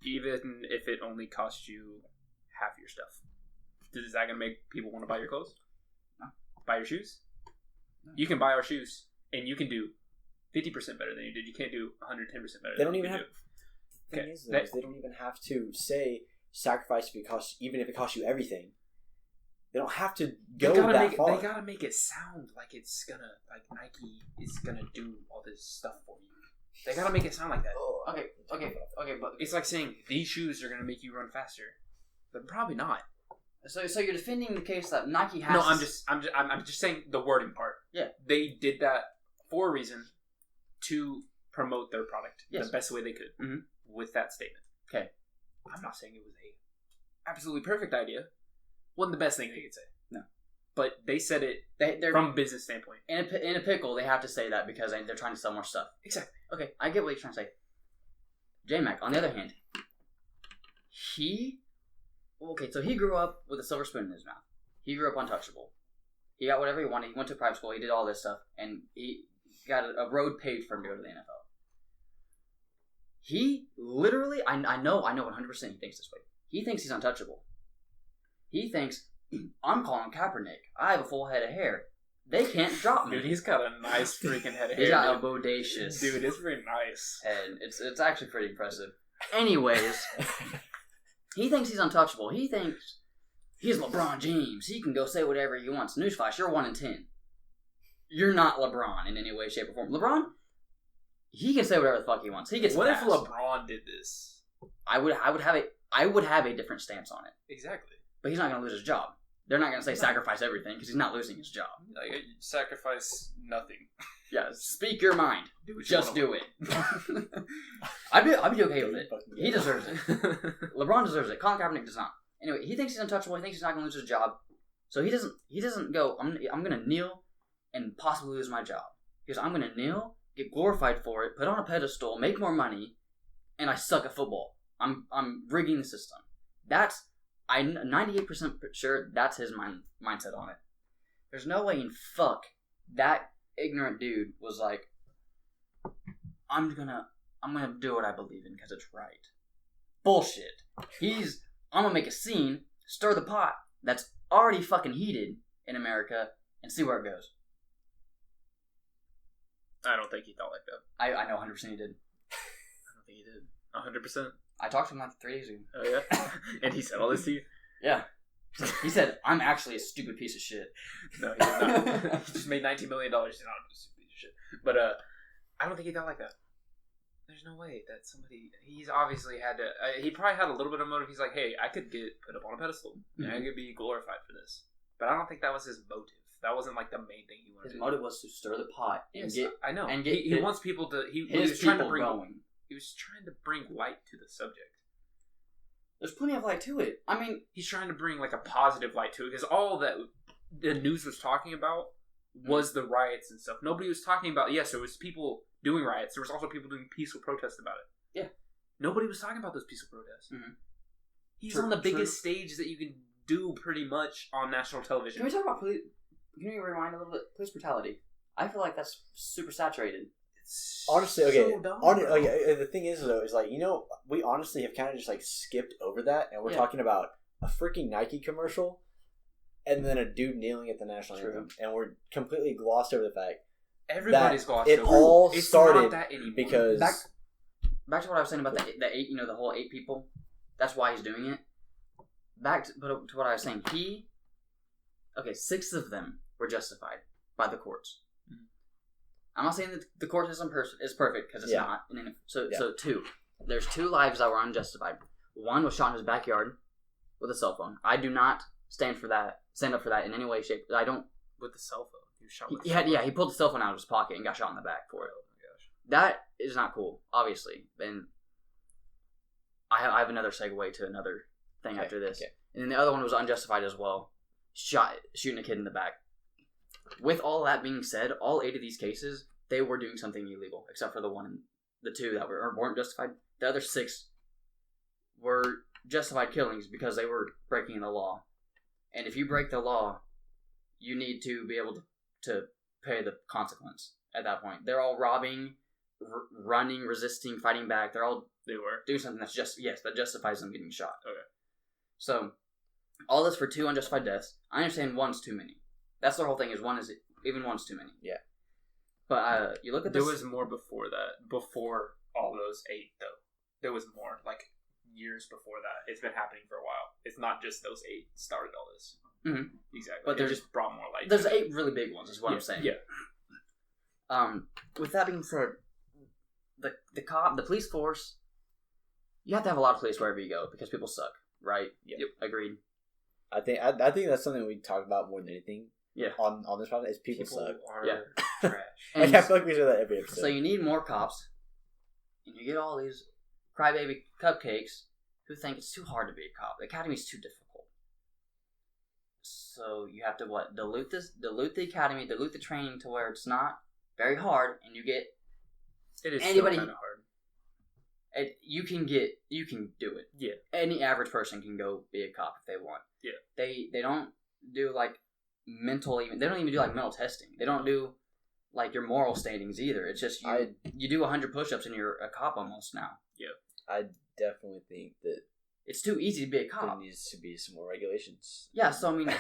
even if it only costs you half your stuff. Is that gonna make people want to buy your clothes? No. Buy your shoes? No. You can buy our shoes, and you can do 50% better than you did. You can't do 110% better. They don't even have. The thing is, they don't even have to say sacrifice even if it costs you everything. They don't have to go that far. They gotta make it sound like it's gonna, like, Nike is gonna do all this stuff for you. They gotta make it sound like that. Okay, but it's like saying these shoes are gonna make you run faster, but probably not. So you're defending the case that Nike has. No, I'm just saying the wording part. Yeah, they did that for a reason to promote their product the best way they could with that statement. Okay, I'm not saying it was a absolutely perfect idea. Wasn't the best thing they could say. No, but they said it from a business standpoint. In a pickle, they have to say that because they're trying to sell more stuff. Exactly. Okay, I get what you're trying to say. J-Mac, on the other hand, so he grew up with a silver spoon in his mouth. He grew up untouchable. He got whatever he wanted. He went to private school. He did all this stuff, and he got a road paved for him to go to the NFL. He literally, I know 100% he thinks this way. He thinks he's untouchable. He thinks, I'm calling Kaepernick. I have a full head of hair. They can't drop me. Dude, he's got a nice freaking head of hair. He's got a bodacious. Dude, it's very nice. And it's actually pretty impressive. Anyways, he thinks he's untouchable. He thinks he's LeBron James. He can go say whatever he wants. Newsflash, you're 1 in 10. You're not LeBron in any way, shape, or form. LeBron, he can say whatever the fuck he wants. He gets. What passed. if LeBron did this? I would have a different stance on it. Exactly. But he's not going to lose his job. They're not going to say sacrifice everything because he's not losing his job. Like, sacrifice nothing. Yeah, speak your mind. Just do it. I'd be okay with it. He deserves it. LeBron deserves it. Colin Kaepernick does not. Anyway, he thinks he's untouchable. He thinks he's not going to lose his job. So he doesn't go, I'm going to kneel and possibly lose my job. He goes, I'm going to kneel, get glorified for it, put on a pedestal, make more money, and I suck at football. I'm rigging the system. I'm 98% sure that's his mindset on it. There's no way in fuck that ignorant dude was like, I'm gonna do what I believe in because it's right. Bullshit. I'm gonna make a scene, stir the pot that's already fucking heated in America, and see where it goes. I don't think he thought like that. I know 100% he did. I don't think he did. 100%. I talked to him like 3 days ago. Oh yeah, and he said all this to you. Yeah. He said, "I'm actually a stupid piece of shit." No, he did not. He just made $19 million. He's not a stupid piece of shit. But I don't think he thought like that. There's no way that somebody. He's obviously had to. He probably had a little bit of motive. He's like, hey, I could get put up on a pedestal, and I could be glorified for this. But I don't think that was his motive. That wasn't like the main thing he wanted. His motive was to stir the pot. Yes, I know. And he wants people to. He was trying to bring. He was trying to bring light to the subject. There's plenty of light to it. I mean, he's trying to bring like a positive light to it because all that the news was talking about was the riots and stuff. Nobody was talking about. Yes, there was people doing riots. There was also people doing peaceful protests about it. Yeah. Nobody was talking about those peaceful protests. Mm-hmm. He's on the biggest stage that you can do pretty much on national television. Can we talk about police? Can you rewind a little bit? Police brutality. I feel like that's super saturated. Honestly, okay. So the thing is, though, is like, we honestly have kind of just like skipped over that, and we're talking about a freaking Nike commercial, and then a dude kneeling at the national anthem, and we're completely glossed over the fact. Everybody's glossed over. It all started because back to what I was saying about the 8, the whole 8 people. That's why he's doing it. Back to what I was saying. 6 of them were justified by the courts. I'm not saying that the court system is perfect, because it's not. So 2. There's 2 lives that were unjustified. One was shot in his backyard with a cell phone. I do not stand up for that in any way, shape. I don't. With the cell phone? He was shot with the cell phone? He pulled the cell phone out of his pocket and got shot in the back for it. Oh my gosh. That is not cool, obviously. And I have another segue to another thing after this. Okay. And then the other one was unjustified as well. Shooting a kid in the back. With all that being said, all 8 of these cases, they were doing something illegal, except for the 2 that weren't justified. The other 6 were justified killings because they were breaking the law. And if you break the law, you need to be able to pay the consequence at that point. They're all robbing, running, resisting, fighting back. They were doing something that justifies them getting shot. Okay. So, all this for 2 unjustified deaths. I understand 1's too many. That's the whole thing. One's too many. Yeah. But you look at this. There was more before that. Before all those 8, though. There was more. Like, years before that. It's been happening for a while. It's not just those 8 started all this. Mm-hmm. Exactly. But they just brought more light. There's 8 really big ones, is what I'm saying. Yeah. With that being said, the police force, you have to have a lot of police wherever you go because people suck, right? Yep. Agreed. I think that's something we talk about more than anything. Yeah. On this podcast is people suck. Trash. Like, I feel like we say that every episode. So you need more cops, and you get all these crybaby cupcakes who think it's too hard to be a cop. The academy's too difficult. So you have to dilute the academy, dilute the training to where it's not very hard, and you get anybody. Still kind of hard. You can do it. Yeah. Any average person can go be a cop if they want. Yeah. They don't do like they don't even do like mental testing. They don't do like your moral standings either. It's just you do 100 push-ups and you're a cop almost now. Yeah. I definitely think that it's too easy to be a cop. There needs to be some more regulations. Yeah, so I mean,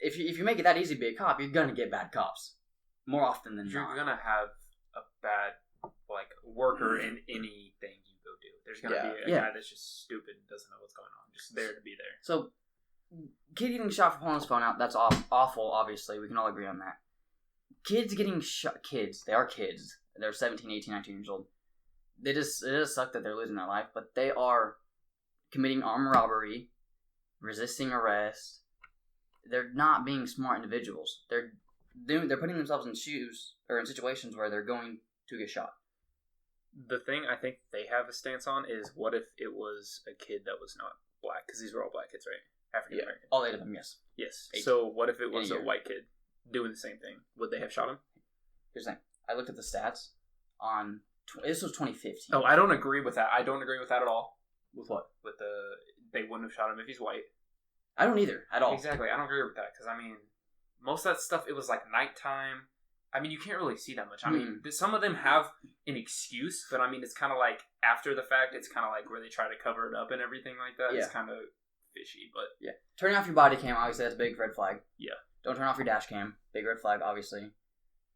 if you make it that easy to be a cop, you're gonna get bad cops more often than not. You're gonna have a bad like worker in anything you go do. There's gonna be a guy that's just stupid and doesn't know what's going on, just there to be there. So, kid getting shot for pulling his phone out, that's awful, obviously. We can all agree on that. Kids getting shot, they are kids. They're 17, 18, 19 years old. It does suck that they're losing their life, but they are committing armed robbery, resisting arrest. They're not being smart individuals. They're putting themselves in situations where they're going to get shot. The thing I think they have a stance on is what if it was a kid that was not black? Because these were all black kids, right? African American. Yeah, all 8 of them, yes. Yes. 8. So what if it was a white kid doing the same thing? Would they have shot him? Here's the thing. I looked at the stats on... This was 2015. Oh, I don't agree with that. I don't agree with that at all. With what? With they wouldn't have shot him if he's white. I don't either, at all. Exactly. I don't agree with that. Because, I mean, most of that stuff, it was like nighttime. I mean, you can't really see that much. I mean, some of them have an excuse, but I mean, it's kind of like after the fact, it's kind of like where they try to cover it up and everything like that. Yeah. It's kind of fishy, but... Yeah. Turning off your body cam, obviously, that's a big red flag. Yeah. Don't turn off your dash cam. Big red flag, obviously.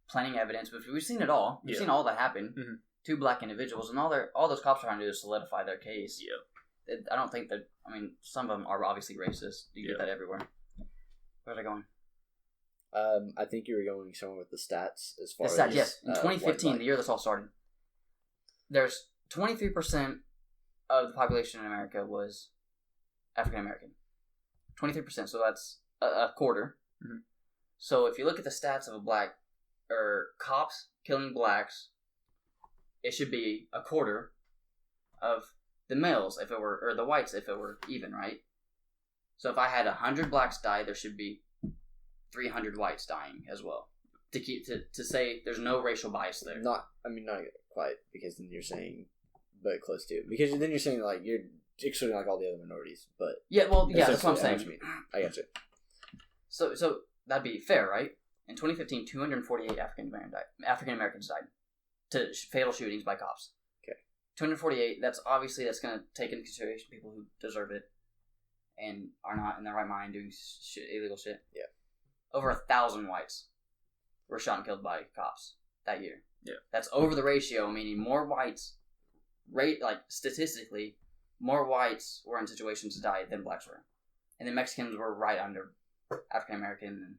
Planting evidence, but we've seen it all. We've seen all that happen. Mm-hmm. 2 black individuals, and all those cops are trying to do is solidify their case. Yeah. I don't think that... I mean, some of them are obviously racist. You get that everywhere. Where's I going? I think you were going somewhere with the stats as far The stats, as yes. In 2015, the year this all started, there's 23% of the population in America was African American. 23%, so that's a quarter. Mm-hmm. So if you look at the stats of cops killing blacks, it should be a quarter of the males if it were, or the whites if it were even, right? So if I had 100 blacks die, there should be 300 whites dying as well. To say there's no racial bias there. Not quite, because then you're saying, but close to. Because then you're saying, like, you're excluding, like, all the other minorities, but... Yeah, that's what I'm saying. I got you. So that'd be fair, right? In 2015, 248 African Americans died to fatal shootings by cops. Okay. 248, that's going to take into consideration people who deserve it and are not in their right mind doing illegal shit. Yeah. Over 1,000 whites were shot and killed by cops that year. Yeah. That's over the ratio, meaning more whites, statistically, more whites were in situations to die than blacks were. And the Mexicans were right under African American.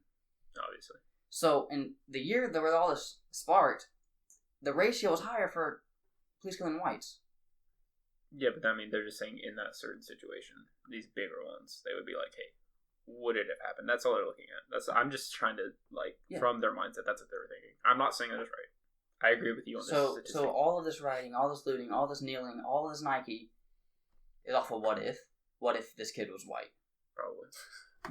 Obviously. So, in the year that all this sparked, the ratio was higher for police killing whites. Yeah, but I mean, they're just saying in that certain situation, these bigger ones, they would be like, hey, would it have happened? That's all they're looking at. I'm just trying to, from their mindset, that's what they were thinking. I'm not saying that is right. I agree with you on this statistic. So all of this rioting, all this looting, all this kneeling, all this Nike is off of what if? What if this kid was white? Probably.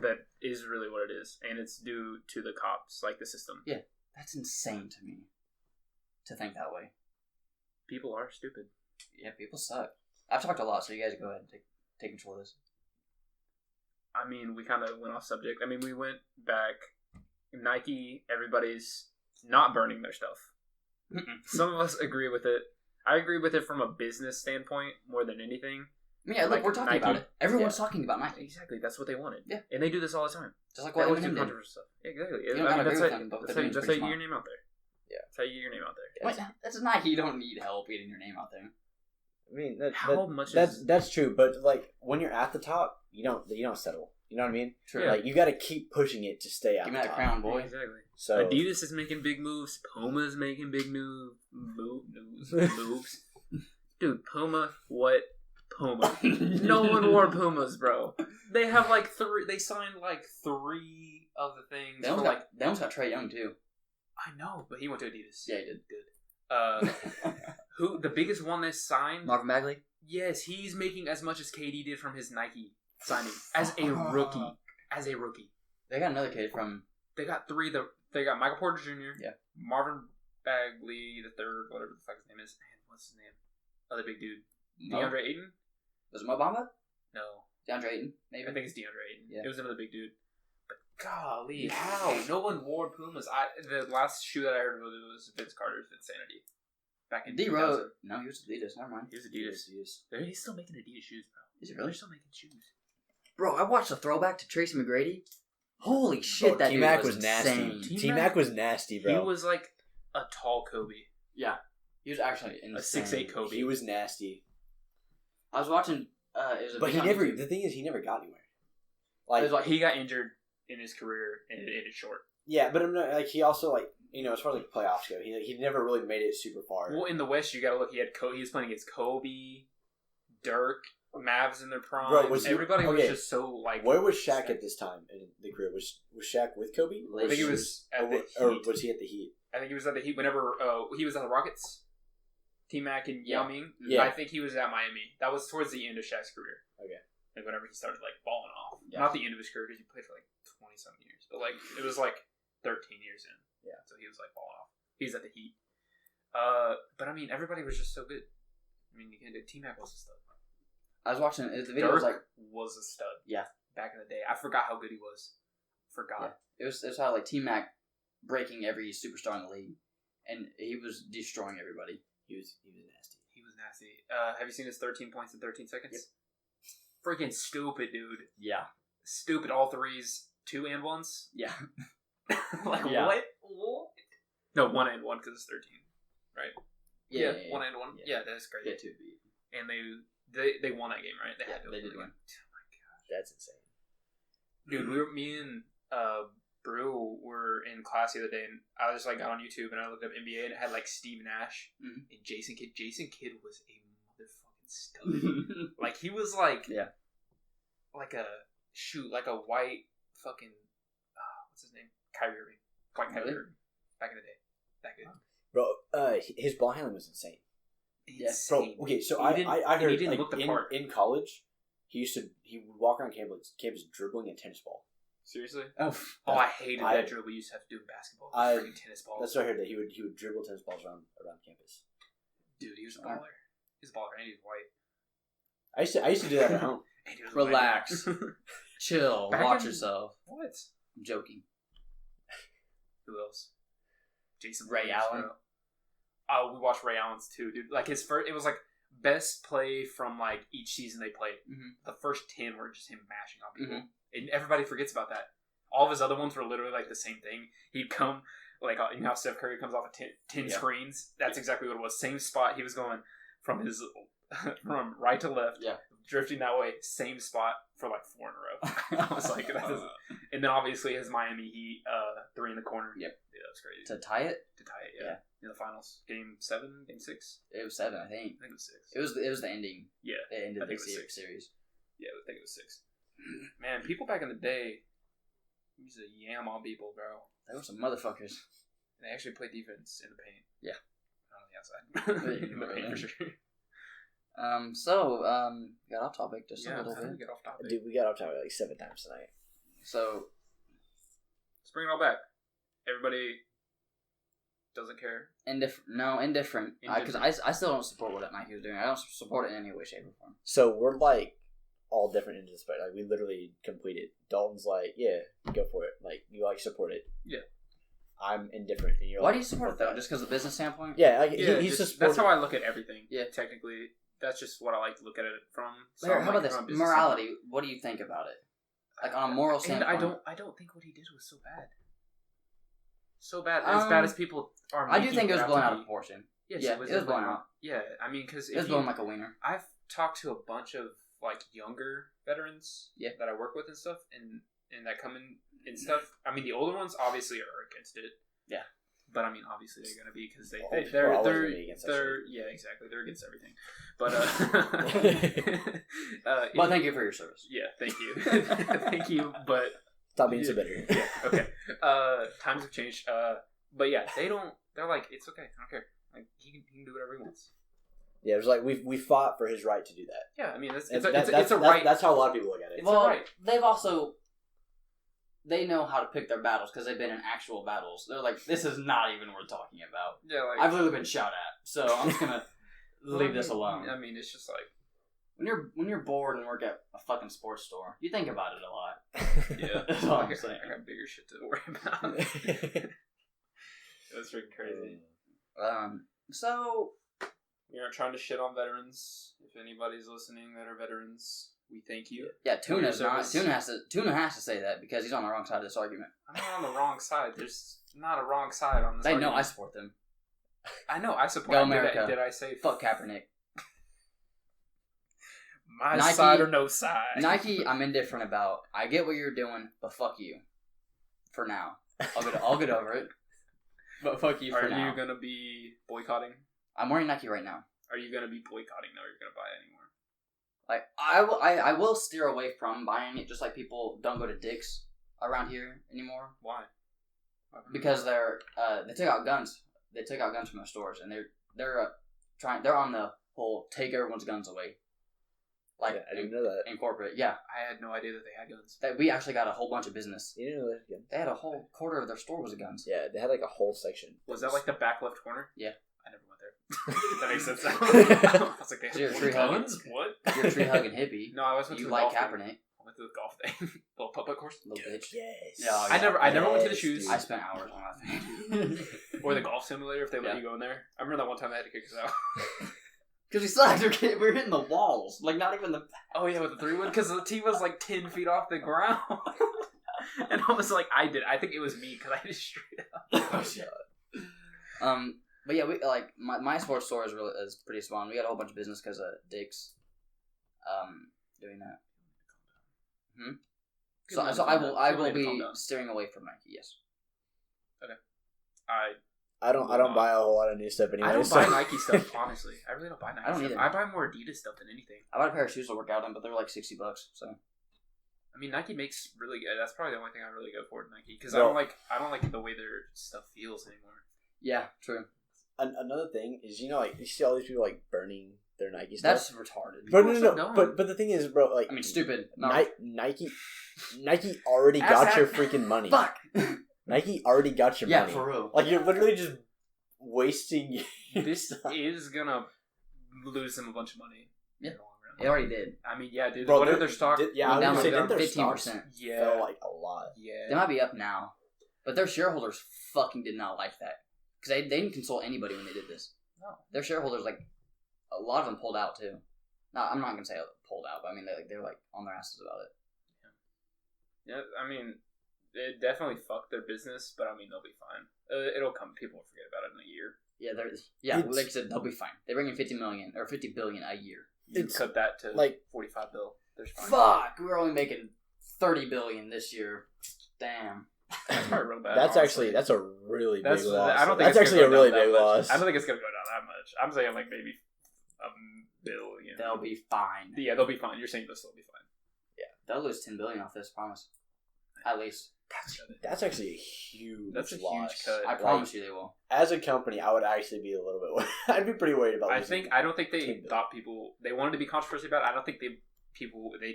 That is really what it is. And it's due to the cops, like the system. Yeah. That's insane to me. To think that way. People are stupid. Yeah, people suck. I've talked a lot, so you guys go ahead and take control of this. I mean, we kind of went off subject. I mean, we went back. Nike, everybody's not burning their stuff. Some of us agree with it. I agree with it from a business standpoint more than anything. Yeah, look, we're talking about it. Everyone's talking about Nike. Exactly, that's what they wanted. Yeah. And they do this all the time. Just like what Eminem did. Stuff. Exactly. You don't gotta agree with them, but that's how you get your name out there. Yeah. That's how you get your name out there. Wait, that's Nike. You don't need help getting your name out there. I mean, that's true, but like when you're at the top, you don't settle. You know what I mean? True. Like you got to keep pushing it to stay at the top. Give me that crown, boy. Exactly. So Adidas is making big moves. Puma's making big moves. Dude, Puma, what? Puma. No one wore Pumas, bro. They have they signed 3 of the things. They almost got Trae Young too. I know, but he went to Adidas. Yeah, he did. Good. Who the biggest one they signed? Marvin Bagley. Yes, he's making as much as KD did from his Nike signing as a rookie. They got another kid from. They got 3. They got Michael Porter Jr. Yeah. Marvin Bagley the third, whatever the fuck his name is. Man, what's his name? Other big dude. DeAndre Ayton. Was it Mo Bamba? No. DeAndre Ayton, maybe. I think it's DeAndre Ayton. Yeah. It was another big dude. But golly, how? No one wore Pumas. The last shoe that I heard of was Vince Carter's Insanity. Back in D-Rose. No, he was Adidas. Never mind. He was Adidas. He's still making Adidas shoes, bro. Is he really? They're still making shoes. Bro, I watched a throwback to Tracy McGrady. Holy shit, that dude was nasty. T-Mac was nasty, bro. He was like a tall Kobe. Yeah. He was actually insane. A 6'8" Kobe. He was nasty. I was watching. But the thing is, he never got anywhere. He got injured in his career and it ended short. Yeah, but he also as far as playoffs go, he never really made it super far. Well, in the West, you gotta look. He was playing against Kobe, Dirk, Mavs in their prime. Bro, everybody was just so Where was Shaq at this time in the career? Was Shaq with Kobe? I think he was at the Heat. Or was he at the Heat? I think he was at the Heat whenever he was at the Rockets. T-Mac and Yao Ming. Yeah. I think he was at Miami. That was towards the end of Shaq's career. Okay. Like whenever he started falling off. Yeah. Not the end of his career because he played for 20-some years. But it was 13 years in. Yeah. So he was falling off. He's at the Heat. But I mean, everybody was just so good. I mean, you can't do. T-Mac was a stud. I was watching the video. Dirk was a stud. Yeah. Back in the day, I forgot how good he was. Forgot. Yeah. It was how T-Mac breaking every superstar in the league, and he was destroying everybody. He was nasty. He was nasty. Have you seen his 13 points in 13 seconds? Yep. Freaking stupid, dude. Yeah. Stupid. All threes, 2 and 1s. Yeah. What? No, 1 and 1 because it's 13, right? Yeah, 1 and 1. Yeah, that's crazy. Yeah, 2. And they won that game, right? They had to. They did win. Oh my gosh, that's insane, dude. Me and Brew were in class the other day, and I just like got on YouTube and I looked up NBA, and it had like Steve Nash and Jason Kidd. Jason Kidd was a motherfucking stud. Like he was like like a white fucking what's his name? Kyrie Irving. White Kyrie Irving back in the day. That good. Bro, his ball handling was insane. Yes, bro. Okay, so I heard like, in college, he would walk around campus dribbling a tennis ball. Seriously? I hated that dribble we used to have to do in basketball. Freaking tennis balls. That's what I heard, that he would dribble tennis balls around campus. Dude, he was a baller. He's a baller, and he was white. I used to do that at home. Relax, chill, watch yourself. What? I'm joking. Who else? Jason Ray Allen. Oh, we watched Ray Allen's too, dude. Like his first, it was like best play from like each season they played. The first 10 were just him mashing on people, and everybody forgets about that. All of his other ones were literally like the same thing. He'd come like you know how Steph Curry comes off of 10 screens. That's exactly what it was. Same spot. He was going from his from right to left. Yeah. Drifting that way, same spot for like 4 in a row. I was like, and then obviously his Miami Heat 3 in the corner. Yep, yeah, that was crazy. To tie it, yeah. In the finals, game 7, game 6. It was 7, I think. I think it was 6. It was the ending. Yeah, the end of the series. Yeah, I think it was 6. Man, people back in the day used to yam on people, bro. They were some motherfuckers. And they actually played defense in the paint. Yeah, not on the outside. In the paint for sure. Got off topic just a little bit. We got off topic. Dude, we got off topic like 7 times tonight. So, let's bring it all back. Everybody doesn't care. Indifferent. Because I still don't support what Nike was doing. I don't support it in any way, shape, or form. So we're like all different into this, but like we literally completed. Dalton's like, yeah, go for it. Like you like support it. Yeah. I'm indifferent. And you're Why like, do you support it though? Just because of the business standpoint? Yeah, like, he's just. That's how I look at everything. Yeah, technically. That's just what I like to look at it from. So how about this morality? What do you think about it? Like on a moral standpoint, I don't think what he did was so bad. So bad, as bad as people are. I do think it was blown out of proportion. Yes, it was blown out. Yeah, I mean, because it was blown like a wiener. I've talked to a bunch of like younger veterans, that I work with and stuff, and that come in and stuff. I mean, the older ones obviously are against it. Yeah. But I mean, obviously they're gonna be because they're exactly, they're against everything. But well, thank you for your service. Yeah, thank you, thank you. But stop being so bitter. Yeah, okay. Times have changed. But yeah, they're like, it's okay, I don't care. Like he can do whatever he wants. Yeah, it was like we fought for his right to do that. Yeah, I mean it's a right. That's how a lot of people look at it. Well, right. They've also. They know how to pick their battles because they've been in actual battles. They're like, this is not even worth talking about. Yeah, like, I've literally been shot at, so I'm just gonna leave this alone. I mean, it's just like when you're bored and work at a fucking sports store, you think about it a lot. Yeah, that's all I'm saying. I got bigger shit to worry about. That's freaking crazy. So we aren't trying to shit on veterans. If anybody's listening that are veterans. We thank you. Yeah, Tuna has to say that because he's on the wrong side of this argument. I'm not on the wrong side. There's not a wrong side on this. They know I support them. I know I support Go America. Did I say fuck Kaepernick? My Nike, side or no side. Nike, I'm indifferent about. I get what you're doing, but fuck you. For now, I'll get over it. But fuck you for now. Are you gonna be boycotting? I'm wearing Nike right now. Are you gonna be boycotting now? Or are you gonna buy it anymore? Like I will steer away from buying it, just like people don't go to Dick's around here anymore. Why? Because they took out guns. They took out guns from their stores, and they're on the whole take everyone's guns away. Like I didn't know that in corporate. Yeah, I had no idea that they had guns. We actually got a whole bunch of business. You didn't know that again. They had a whole quarter of their store was guns. Yeah, they had like a whole section. Was that like the back left corner? Yeah. I never went there. That makes sense. I was like, they had guns? What? You're a tree hugging hippie. No, I was went you to the like golf Kaepernick. Thing. I went to the golf thing. Little putt-putt course. Little bitch. Yes. Yeah, I never went to the shoes. Dude. I spent hours on that thing. Or the golf simulator if they let you go in there. I remember that one time they had to kick us out. Because we sucked. We were hitting the walls. Like, not even the... Oh, yeah, with the 3-wood? Because the tee was like 10 feet off the ground. And I was like, I think it was me because I just straight up. Oh, shit. But yeah, we like my sports store is pretty small. We got a whole bunch of business because of Dick's doing that. So I will be steering away from Nike. Yes. Okay. I don't buy a whole lot of new stuff anyway. I don't buy Nike stuff, honestly. I really don't buy Nike I don't stuff. either. I buy more Adidas stuff than anything. I bought a pair of shoes to work out in, but they're like $60. So. I mean, Nike makes really good. That's probably the only thing I really go for at Nike because I don't like the way their stuff feels anymore. Yeah, true. Another thing is, like you see all these people like burning their Nike stuff. That's retarded. But no. But the thing is, bro, like I mean, stupid. Nike already got your freaking money. Fuck. Nike already got your money. Yeah, for real. Like you're literally just wasting. This is gonna lose them a bunch of money. Yeah, it already did. I mean, yeah, dude. Bro, what are their stock? Yeah, I was down say 15%. Yeah, fell like a lot. Yeah, they might be up now, but their shareholders fucking did not like that because they didn't consult anybody when they did this. No, their shareholders, like a lot of them pulled out too. No, I'm not gonna say pulled out, but I mean they're like on their asses about it. Yeah, I mean, it definitely fucked their business, but I mean they'll be fine. It'll come. People will forget about it in a year. Yeah, like I said, they'll be fine. They bring in $50 billion a year. You cut that to like $45 billion. There's fine. Fuck, we're only making $30 billion this year. Damn. That's probably real bad. That's a really big loss. I don't think that's actually a really big loss. I don't think it's gonna go down that much. I'm saying like maybe $1 billion. They'll be fine. Yeah, they'll be fine. You're saying they'll still be fine. Yeah, they'll lose $10 billion off this. Promise. At least. That's actually a huge. That's a loss. huge cut. I promise you, they will. As a company, I would actually be a little bit. I'd be pretty worried about. I don't think they thought people. They wanted to be controversial about it. I don't think they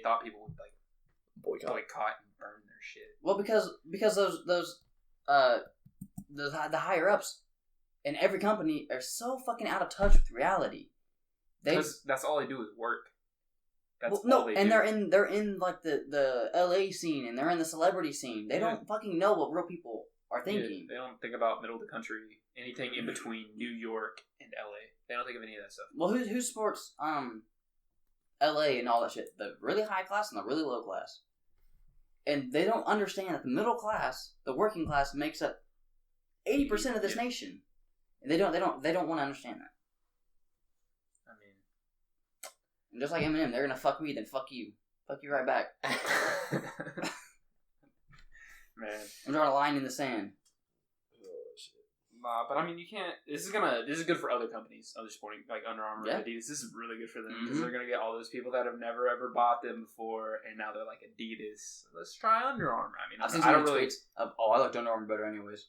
thought people would like boycott and burn their shit. Well, because those the higher ups in every company are so fucking out of touch with reality. Because that's all they do is work. That's they're in like the LA scene and they're in the celebrity scene. They don't fucking know what real people are thinking. They don't think about middle of the country, anything in between New York and LA. They don't think of any of that stuff. Well, who supports LA and all that shit? The really high class and the really low class. And they don't understand that the middle class, the working class, makes up 80% of this nation. And they don't want to understand that. And just like Eminem, they're gonna fuck me, then fuck you. Fuck you right back. Man. I'm drawing a line in the sand. Nah, but I mean, you can't. This is good for other companies, other sporting, like Under Armour and Adidas. This is really good for them because they're gonna get all those people that have never ever bought them before, and now they're like Adidas. Let's try Under Armour. I mean, I've seen some tweets of, I liked Under Armour better anyways.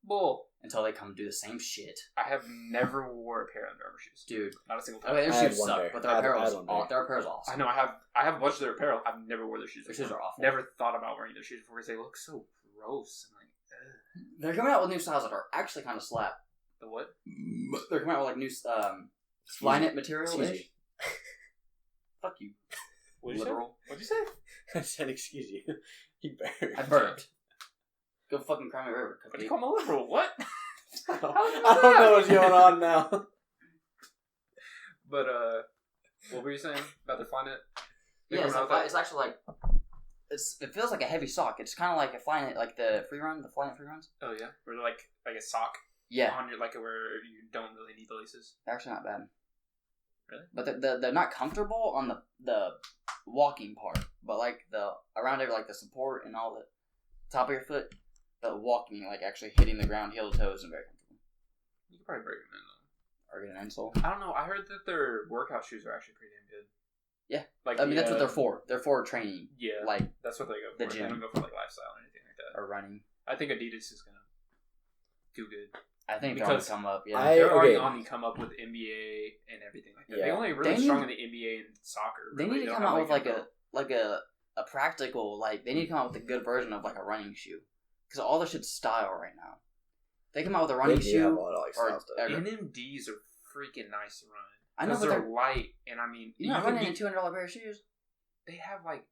Bull. Until they come do the same shit. I have never wore a pair of Under Armour shoes, dude. Not a single time. Okay, their shoes suck, but their apparel's awesome. I know. I have a bunch of their apparel. I've never wore their shoes. Their shoes are awful. Never thought about wearing their shoes before because they look so gross. And like, ugh. They're coming out with new styles that are actually kind of slap. The what? They're coming out with like new Flyknit material. Fuck you. Literal. What'd you say? I said, excuse you. You burped. I burped. Go fucking cry me a river. What do you call me liberal? What? I don't know what's going on now. But what were you saying about the Flyknit? Yeah, it's actually like it feels like a heavy sock. It's kind of like a Flyknit, like the Flyknit free runs. Oh yeah, where like a sock. Yeah. On your where you don't really need the laces. They're actually not bad. Really? But they're not comfortable on the walking part, but like the around there, like the support and all the top of your foot. The walking, like actually hitting the ground, heel to toe, isn't very comfortable. You could probably break them in though. Or get an insole. I don't know. I heard that their workout shoes are actually pretty damn good. Yeah, like that's what they're for. They're for training. Yeah, like that's what they go for. The gym. They don't go for like lifestyle or anything like that. Or running. I think Adidas is gonna do good. I think they're on the come up. Yeah, they're already on the come up with NBA and everything like that. Yeah. They only really strong in the NBA and soccer. They need to come out with like a practical, like they need to come out with a good version of like a running shoe. Because all the shit's style right now. They come out with a running shoe. Have a lot of, like, style stuff. NMDs are freaking nice to run. I know, but they're light, and I mean, you're not running a $200 pair of shoes. They have like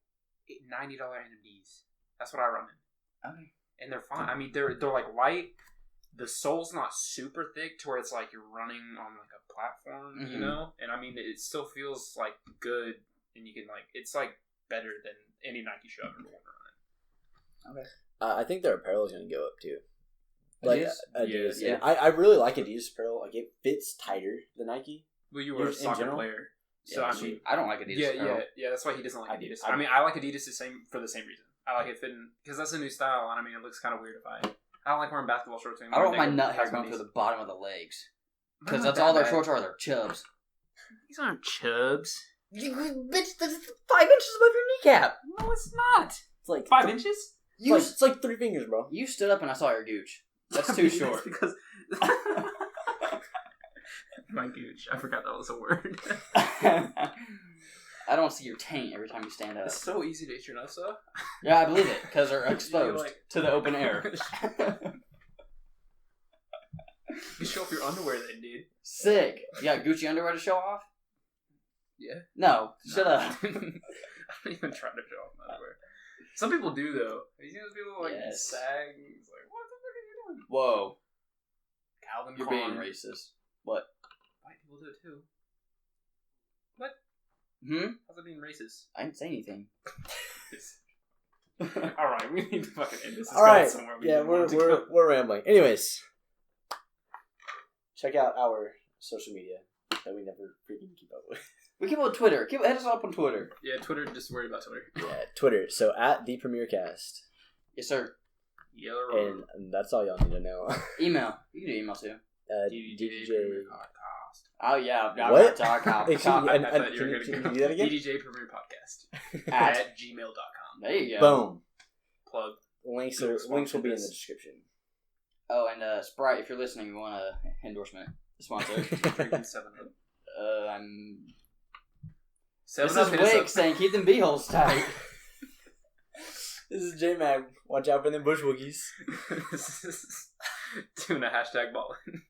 $90 NMDs. That's what I run in. Okay. And they're fine. I mean, they're like light. The sole's not super thick to where it's like you're running on like a platform, you know. And I mean, it still feels like good, and you can like it's like better than any Nike shoe I've ever worn to run in. Okay. I think their apparel is going to go up too. Like Adidas? Yeah. I really like Adidas apparel. Like it fits tighter than Nike. Well, you were a soccer player, so I mean, I don't like Adidas. Yeah. That's why he doesn't like Adidas. I mean, I like Adidas for the same reason. I like it fitting because that's a new style, and I mean, it looks kind of weird if I don't like wearing basketball shorts anymore. I don't want my nut hair going through the bottom of the legs because that's all their shorts are. They're chubs. These aren't chubs. Bitch, that's 5 inches above your kneecap. No, it's not. It's like 5 inches. It's like 3 fingers, bro. You stood up and I saw your gooch. That's too short. Because my gooch. I forgot that was a word. I don't see your taint every time you stand up. It's so easy to eat your nuts up. Yeah, I believe it because they're exposed to the open air. You show off your underwear then, dude. Sick. You got Gucci underwear to show off? Yeah. No, shut up. I'm not even trying to show off my underwear. Some people do though. You see those people like sag. It's like, what the fuck are you doing? Whoa. Calvin You're Klein. being racist. What? White people do it too. What? How's it being racist? I didn't say anything. Alright, we need to fucking end this. Alright. Yeah, we're rambling. Anyways. Check out our social media that we never freaking keep up with. We keep up with Twitter. Hit us up on Twitter. Yeah, Twitter. Just worry about Twitter. Yeah, Twitter. So at the PremierCast. Yes, sir. And that's all y'all need to know. Email. You can do email too. DDJ. Oh yeah. What? Can you do that again? DDJ Premier Podcast at gmail.com. There you go. Boom. Plug. Links will be in the description. Oh, and Sprite, if you're listening, we want an endorsement. Sponsor. Drinking 7-Up. This is Wick saying keep them beeholes tight. This is J-Mag. Watch out for them bush wookies. Doing a hashtag ballin'.